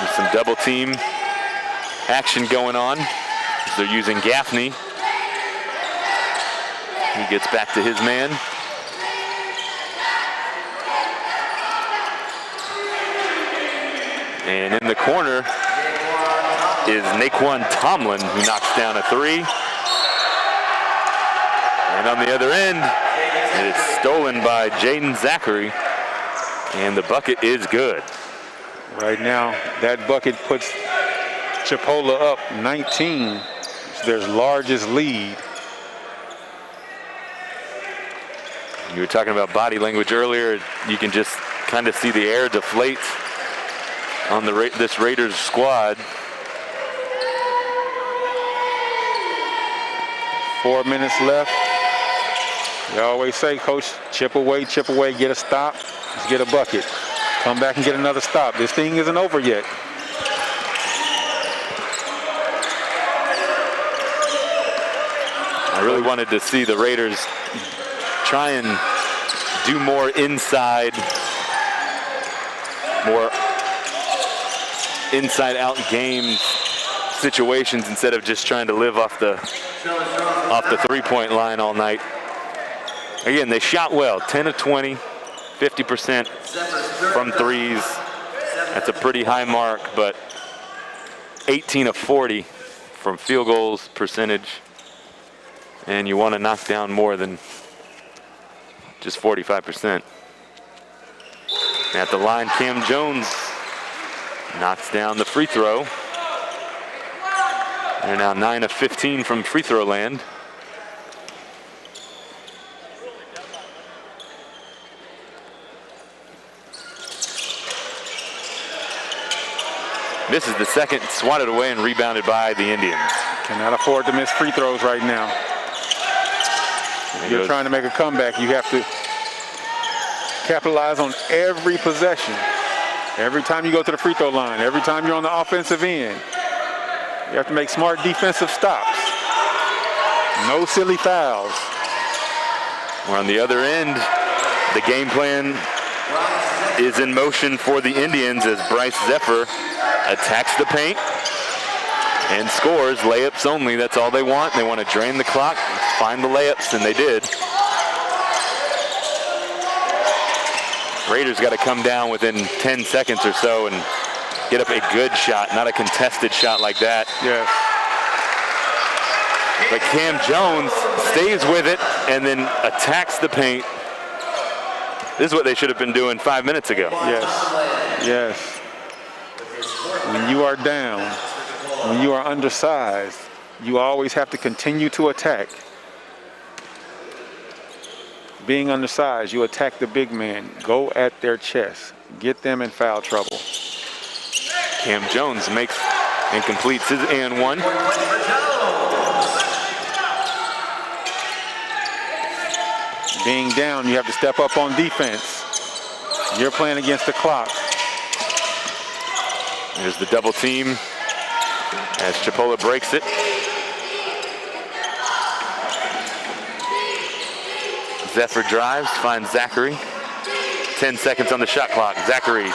Speaker 1: There's some double team action going on. They're using Gaffney. He gets back to his man. And in the corner is Naquan Tomlin, who knocks down a three. And on the other end, it's stolen by Jaden Zachary. And the bucket is good.
Speaker 2: Right now, that bucket puts Chipola up 19. It's their largest lead.
Speaker 1: You were talking about body language earlier. You can just kind of see the air deflate on this Raiders squad.
Speaker 2: 4 minutes left. They always say, Coach, chip away, get a stop, let's get a bucket. Come back and get another stop. This thing isn't over yet.
Speaker 1: I really wanted to see the Raiders try and do more inside out game situations instead of just trying to live off the three-point line all night. Again, they shot well, 10 of 20, 50% from threes. That's a pretty high mark, but 18 of 40 from field goals percentage. And you want to knock down more than just 45%. At the line, Cam Jones knocks down the free throw. They're now 9 of 15 from free throw land. This is the second, swatted away and rebounded by the Indians.
Speaker 2: Cannot afford to miss free throws right now. If you're trying to make a comeback, you have to capitalize on every possession. Every time you go to the free throw line, every time you're on the offensive end, you have to make smart defensive stops. No silly fouls.
Speaker 1: We're on the other end. The game plan is in motion for the Indians as Bryce Zephyr attacks the paint and scores. Layups only, that's all they want. They want to drain the clock, find the layups, and they did. Raiders got to come down within 10 seconds or so and get up a good shot, not a contested shot like that.
Speaker 2: Yes.
Speaker 1: But Cam Jones stays with it and then attacks the paint. This is what they should have been doing 5 minutes ago.
Speaker 2: Yes, yes. When you are down, when you are undersized, you always have to continue to attack. Being undersized, you attack the big man. Go at their chest. Get them in foul trouble.
Speaker 1: Cam Jones makes and completes his and one.
Speaker 2: Being down, you have to step up on defense. You're playing against the clock.
Speaker 1: There's the double team as Chipola breaks it. Zephyr drives, finds Zachary. 10 seconds on the shot clock. Zachary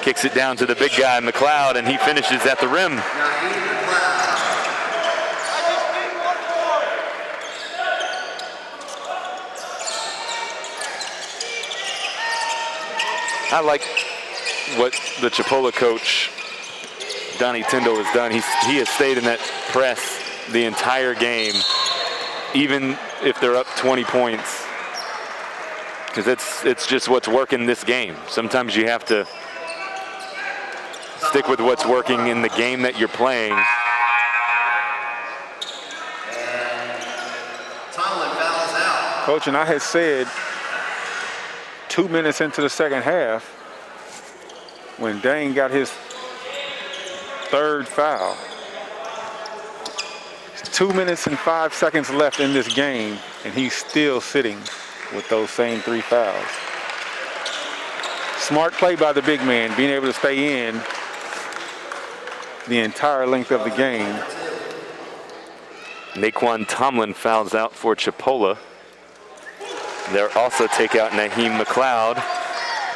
Speaker 1: kicks it down to the big guy, McLeod, and he finishes at the rim. I like what the Chipola coach, Donnie Tyndall, has done. He has stayed in that press the entire game, even if they're up 20 points. Because it's just what's working this game. Sometimes you have to stick with what's working in the game that you're playing.
Speaker 2: Coach, and I had said 2 minutes into the second half, when Dane got his third foul, 2 minutes and 5 seconds left in this game, and he's still sitting with those same 3 fouls. Smart play by the big man, being able to stay in the entire length of the game.
Speaker 1: Naquan Tomlin fouls out for Chipola. They'll also take out Naheem McLeod.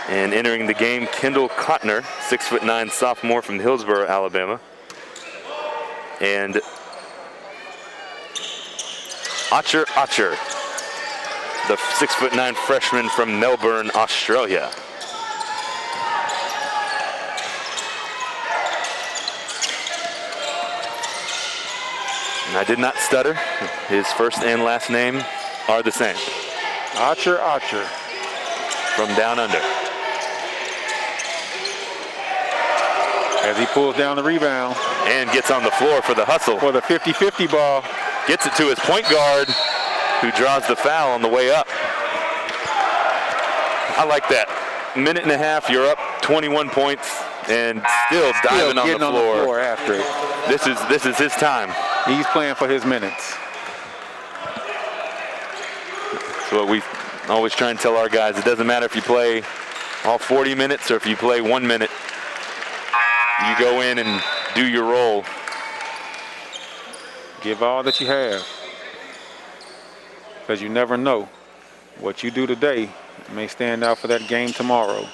Speaker 1: And entering the game, Kendall Cotner, 6'9" sophomore from Hillsborough, Alabama. And Archer, the 6'9" freshman from Melbourne, Australia. And I did not stutter. His first and last name are the same.
Speaker 2: Archer.
Speaker 1: From down under.
Speaker 2: As he pulls down the rebound.
Speaker 1: And gets on the floor for the hustle.
Speaker 2: For the 50-50 ball.
Speaker 1: Gets it to his point guard, who draws the foul on the way up. I like that. Minute and a half, you're up 21 points, and still diving on the floor
Speaker 2: after it.
Speaker 1: This is his time.
Speaker 2: He's playing for his minutes.
Speaker 1: That's what we always try and tell our guys. It doesn't matter if you play all 40 minutes or if you play 1 minute. You go in and do your role.
Speaker 2: Give all that you have. Because you never know. What you do today may stand out for that game tomorrow.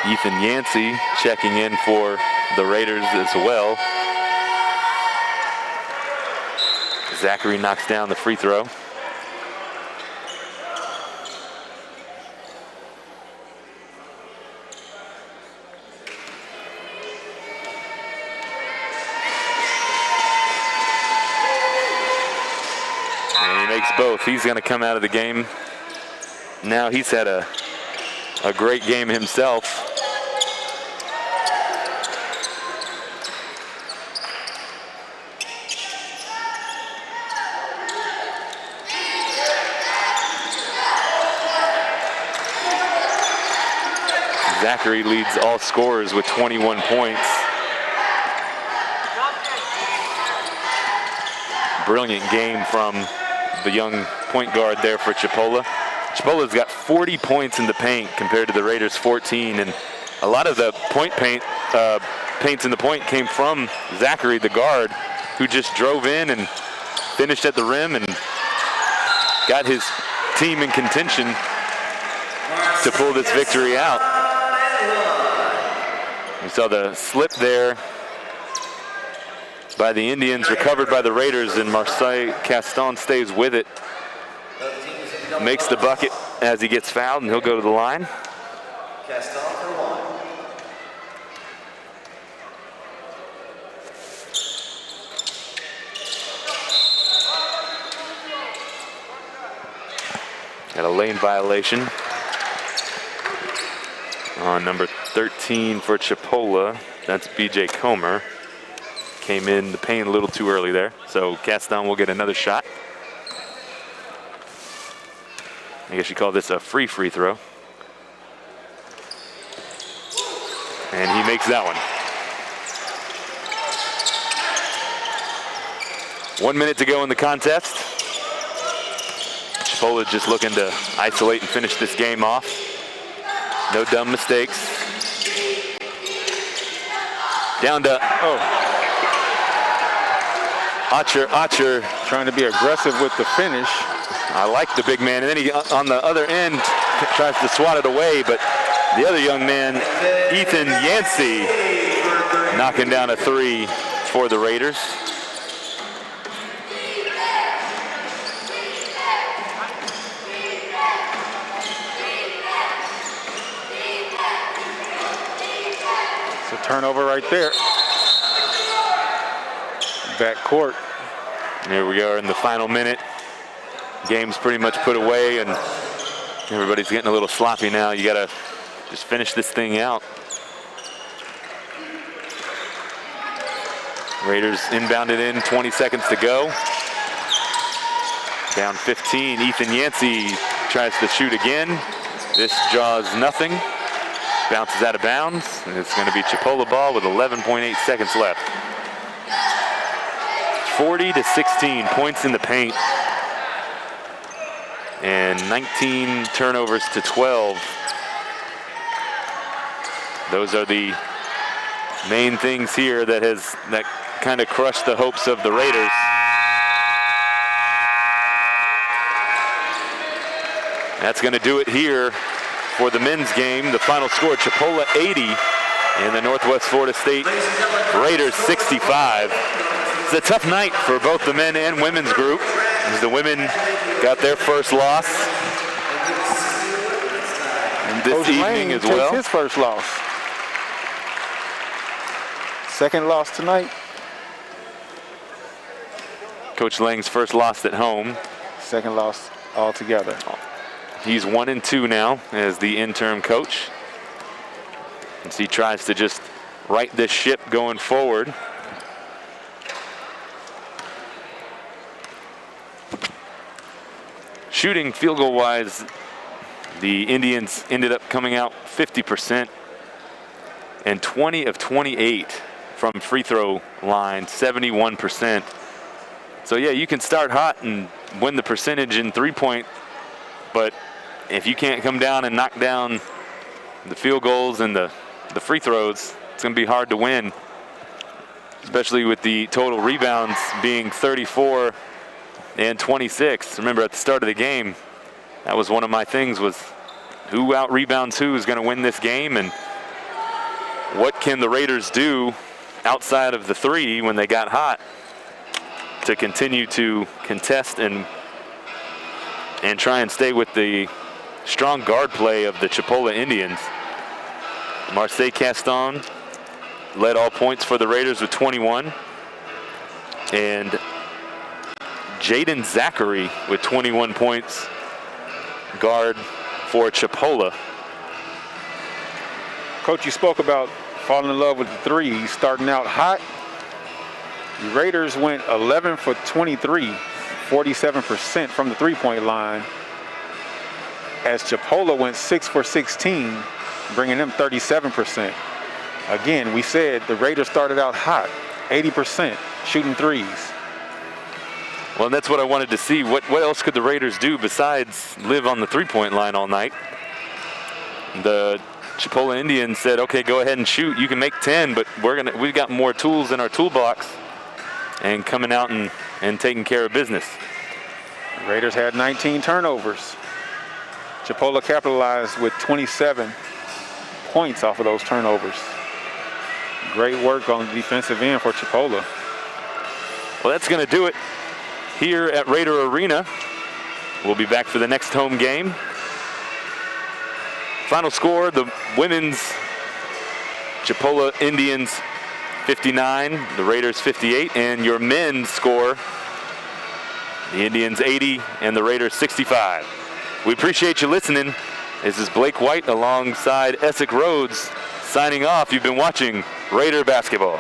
Speaker 1: Ethan Yancey checking in for the Raiders as well. Zachary knocks down the free throw. And he makes both. He's going to come out of the game. Now he's had a great game himself. Zachary leads all scorers with 21 points. Brilliant game from the young point guard there for Chipola. Chipola's got 40 points in the paint compared to the Raiders' 14, and a lot of the paints in the paint came from Zachary, the guard, who just drove in and finished at the rim and got his team in contention to pull this victory out. We saw the slip there by the Indians, recovered by the Raiders, and Marseille Caston stays with it. Makes the bucket as he gets fouled, and he'll go to the line.
Speaker 3: Caston for one.
Speaker 1: Got a lane violation on number 13 for Chipola. That's BJ Comer. Came in the paint a little too early there. So Caston will get another shot. I guess you call this a free throw. And he makes that one. 1 minute to go in the contest. Chipola just looking to isolate and finish this game off. No dumb mistakes. Down to, Archer.
Speaker 2: Trying to be aggressive with the finish.
Speaker 1: I like the big man. And then he, on the other end, tries to swat it away. But the other young man, Ethan Yancey, knocking down a three for the Raiders.
Speaker 2: It's a turnover right there. Back court.
Speaker 1: Here we are in the final minute. Game's pretty much put away, and everybody's getting a little sloppy now. You gotta just finish this thing out. Raiders inbounded in, 20 seconds to go. Down 15, Ethan Yancey tries to shoot again. This draws nothing. Bounces out of bounds, and it's gonna be Chipola ball with 11.8 seconds left. 40-16 points in the paint. And 19 turnovers to 12. Those are the main things here that kind of crushed the hopes of the Raiders. That's going to do it here for the men's game. The final score, Chipola 80 and the Northwest Florida State Raiders 65. It's a tough night for both the men and women's group, as the women got their first loss this
Speaker 2: Coach
Speaker 1: evening
Speaker 2: Lane
Speaker 1: as
Speaker 2: takes
Speaker 1: well.
Speaker 2: his first loss. Second loss tonight.
Speaker 1: Coach Lang's first loss at home.
Speaker 2: Second loss altogether.
Speaker 1: He's 1-2 now as the interim coach, as he tries to just right this ship going forward. Shooting field goal wise, the Indians ended up coming out 50% and 20 of 28 from free throw line, 71%. So yeah, you can start hot and win the percentage in three-point, but if you can't come down and knock down the field goals and the free throws, it's going to be hard to win, especially with the total rebounds being 34 and 26. Remember, at the start of the game, that was one of my things, was who out rebounds who is going to win this game, and what can the Raiders do outside of the three when they got hot to continue to contest and try and stay with the strong guard play of the Chipola Indians. Marseille Caston led all points for the Raiders with 21. And Jaden Zachary with 21 points, guard for Chipola.
Speaker 2: Coach, you spoke about falling in love with the three, starting out hot. The Raiders went 11 for 23, 47% from the three-point line, as Chipola went 6 for 16, bringing them 37%. Again, we said the Raiders started out hot, 80% shooting threes.
Speaker 1: Well, that's what I wanted to see. What else could the Raiders do besides live on the three-point line all night? The Chipola Indians said, okay, go ahead and shoot. You can make 10, but we've got more tools in our toolbox, and coming out and taking care of business.
Speaker 2: The Raiders had 19 turnovers. Chipola capitalized with 27 points off of those turnovers. Great work on the defensive end for Chipola.
Speaker 1: Well, that's going to do it here at Raider Arena. We'll be back for the next home game. Final score, the women's Chipola Indians 59, the Raiders 58, and your men's score, the Indians 80 and the Raiders 65. We appreciate you listening. This is Blake White alongside Essex Rhodes signing off. You've been watching Raider Basketball.